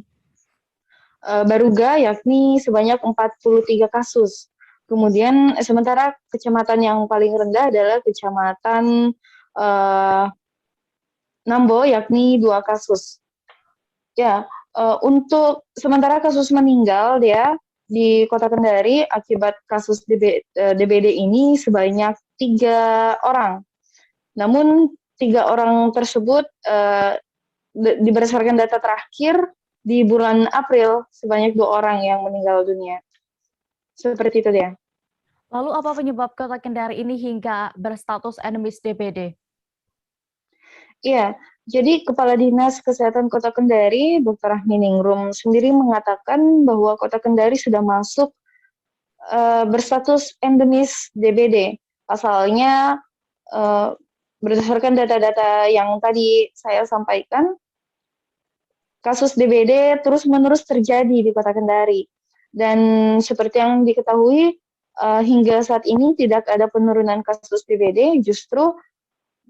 Baruga, yakni sebanyak 43 kasus. Kemudian sementara kecamatan yang paling rendah adalah Kecamatan Nambo, yakni 2 kasus. Ya, untuk sementara kasus meninggal dia di Kota Kendari akibat kasus DBD ini sebanyak 3 orang. Namun 3 orang tersebut berdasarkan data terakhir di bulan April sebanyak 2 orang yang meninggal dunia. Seperti itu dia. Lalu apa penyebab Kota Kendari ini hingga berstatus endemis DBD? Iya, jadi Kepala Dinas Kesehatan Kota Kendari, Dr. Ahminingrum sendiri mengatakan bahwa Kota Kendari sudah masuk berstatus endemis DBD. Pasalnya berdasarkan data-data yang tadi saya sampaikan, kasus DBD terus-menerus terjadi di Kota Kendari. Dan seperti yang diketahui, hingga saat ini tidak ada penurunan kasus DBD, justru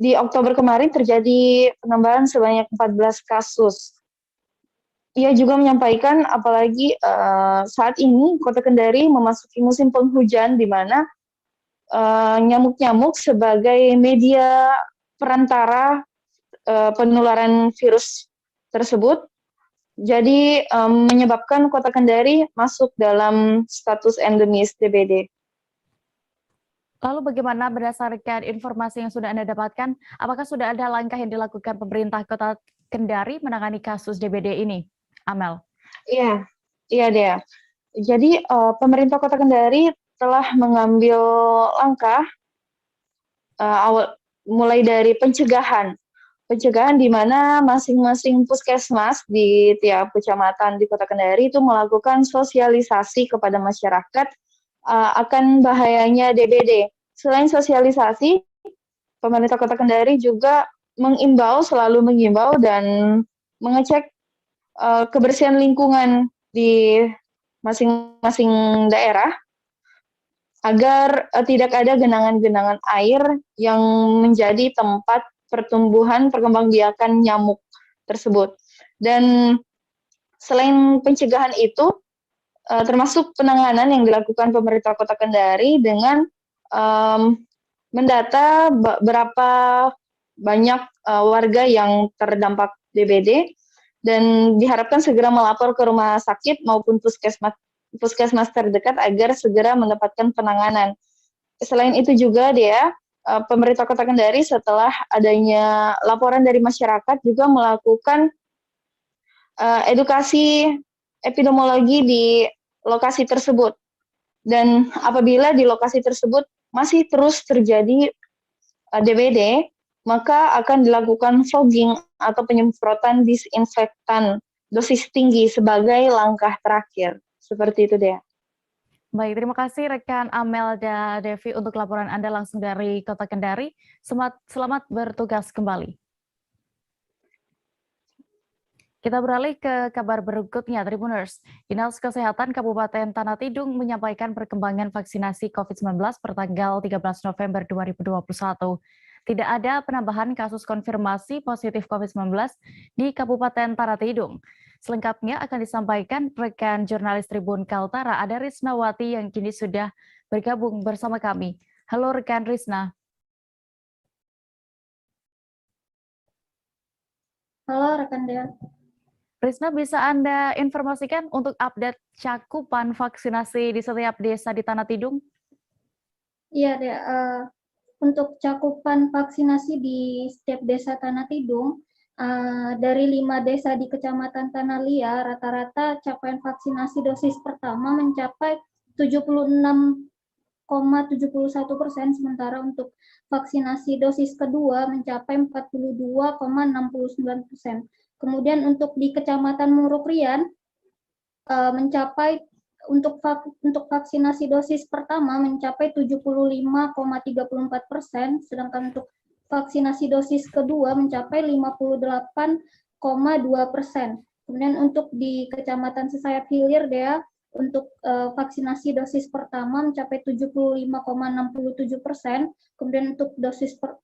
di Oktober kemarin terjadi penambahan sebanyak 14 kasus. Ia juga menyampaikan apalagi saat ini Kota Kendari memasuki musim penghujan di mana nyamuk-nyamuk sebagai media perantara penularan virus tersebut. Jadi menyebabkan Kota Kendari masuk dalam status endemis DBD. Lalu bagaimana berdasarkan informasi yang sudah Anda dapatkan, apakah sudah ada langkah yang dilakukan pemerintah Kota Kendari menangani kasus DBD ini, Amel? Iya Dea. Jadi pemerintah Kota Kendari telah mengambil langkah mulai dari pencegahan di mana masing-masing puskesmas di tiap kecamatan di Kota Kendari itu melakukan sosialisasi kepada masyarakat akan bahayanya DBD. Selain sosialisasi, pemerintah Kota Kendari juga selalu mengimbau dan mengecek kebersihan lingkungan di masing-masing daerah agar tidak ada genangan-genangan air yang menjadi tempat perkembangbiakan nyamuk tersebut. Dan selain pencegahan itu, termasuk penanganan yang dilakukan pemerintah Kota Kendari dengan mendata berapa banyak warga yang terdampak DBD dan diharapkan segera melapor ke rumah sakit maupun puskesmas terdekat agar segera mendapatkan penanganan. Selain itu juga pemerintah Kota Kendari setelah adanya laporan dari masyarakat juga melakukan edukasi epidemiologi di lokasi tersebut. Dan apabila di lokasi tersebut masih terus terjadi DBD, maka akan dilakukan fogging atau penyemprotan disinfektan dosis tinggi sebagai langkah terakhir. Seperti itu, Dea. Baik, terima kasih rekan Amelda Devi untuk laporan Anda langsung dari Kota Kendari. Selamat bertugas kembali. Kita beralih ke kabar berikutnya, Tribuners. Dinas Kesehatan Kabupaten Tanah Tidung menyampaikan perkembangan vaksinasi COVID-19 pertanggal 13 November 2021. Tidak ada penambahan kasus konfirmasi positif COVID-19 di Kabupaten Tanah Tidung. Selengkapnya akan disampaikan rekan jurnalis Tribun Kaltara, ada Risnawati yang kini sudah bergabung bersama kami. Halo rekan Risna. Halo rekan Dea. Risna, bisa Anda informasikan untuk update cakupan vaksinasi di setiap desa di Tanah Tidung? Iya, Dea. Untuk cakupan vaksinasi di setiap desa Tanah Tidung, dari 5 desa di Kecamatan Tanah Liat, rata-rata capaian vaksinasi dosis pertama mencapai 76,71%, sementara untuk vaksinasi dosis kedua mencapai 42,69%. Kemudian untuk di Kecamatan Murukrian mencapai untuk vaksinasi dosis pertama mencapai 75,34%, sedangkan untuk vaksinasi dosis kedua mencapai 58,2%. Kemudian untuk di Kecamatan Sesayap Hilir, Dea, untuk vaksinasi dosis pertama mencapai 75,67%, kemudian untuk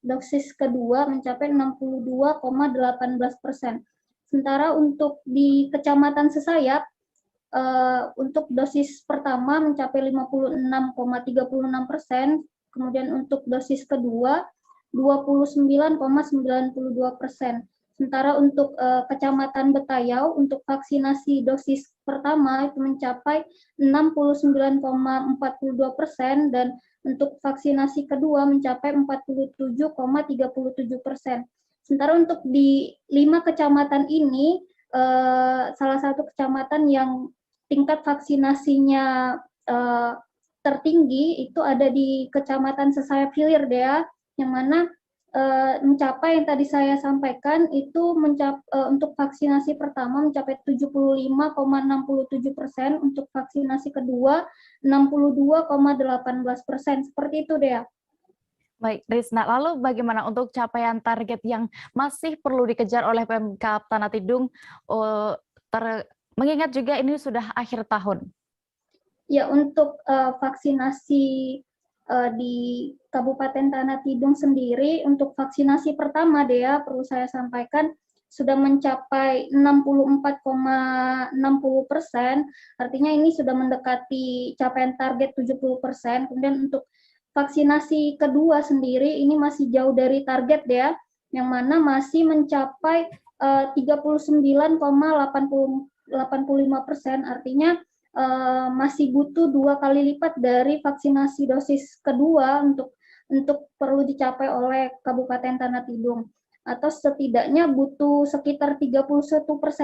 dosis kedua mencapai 62,18%. Sementara untuk di Kecamatan Sesayap, untuk dosis pertama mencapai 56,36%, kemudian untuk dosis kedua 29,92%. Sementara untuk Kecamatan Betayau, untuk vaksinasi dosis pertama itu mencapai 69,42% dan untuk vaksinasi kedua mencapai 47,37%. Sementara untuk di 5 kecamatan ini, salah satu kecamatan yang tingkat vaksinasinya tertinggi itu ada di Kecamatan Sesayap Hilir, Dea, yang mana mencapai yang tadi saya sampaikan itu untuk vaksinasi pertama mencapai 75,67%, untuk vaksinasi kedua 62,18%. Seperti itu, Dea. Baik, Risna, lalu bagaimana untuk capaian target yang masih perlu dikejar oleh Pemkab Tanah Tidung, mengingat juga ini sudah akhir tahun? Ya, untuk vaksinasi di Kabupaten Tanah Tidung sendiri, untuk vaksinasi pertama, Dea, perlu saya sampaikan sudah mencapai 64,60%, artinya ini sudah mendekati capaian target 70%. Kemudian untuk vaksinasi kedua sendiri ini masih jauh dari target, Dea, yang mana masih mencapai 39,85%, artinya masih butuh 2 kali lipat dari vaksinasi dosis kedua untuk perlu dicapai oleh Kabupaten Tanah Tidung, atau setidaknya butuh sekitar 31%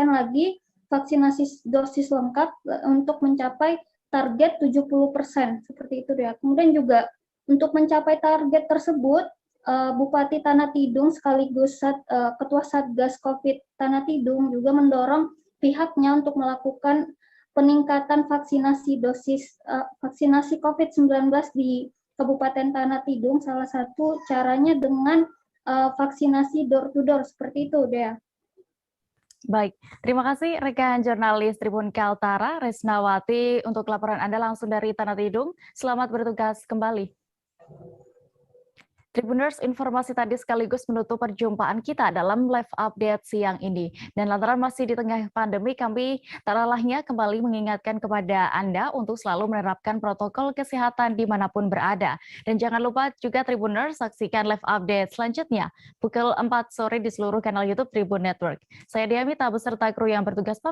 lagi vaksinasi dosis lengkap untuk mencapai target 70%, seperti itu, ya. Kemudian juga untuk mencapai target tersebut Bupati Tanah Tidung sekaligus Ketua Satgas COVID Tanah Tidung juga mendorong pihaknya untuk melakukan peningkatan vaksinasi dosis vaksinasi COVID-19 di Kabupaten Tanah Tidung. Salah satu caranya dengan vaksinasi door to door seperti itu, Dea. Baik, terima kasih rekan jurnalis Tribun Kaltara, Resnawati, untuk laporan Anda langsung dari Tanah Tidung. Selamat bertugas kembali. Tribuners, informasi tadi sekaligus menutup perjumpaan kita dalam live update siang ini. Dan lantaran masih di tengah pandemi, kami tak lalahnya kembali mengingatkan kepada Anda untuk selalu menerapkan protokol kesehatan dimanapun berada. Dan jangan lupa juga Tribuners, saksikan live update selanjutnya pukul 4 sore di seluruh kanal YouTube Tribun Network. Saya Diamita beserta kru yang bertugas pamit.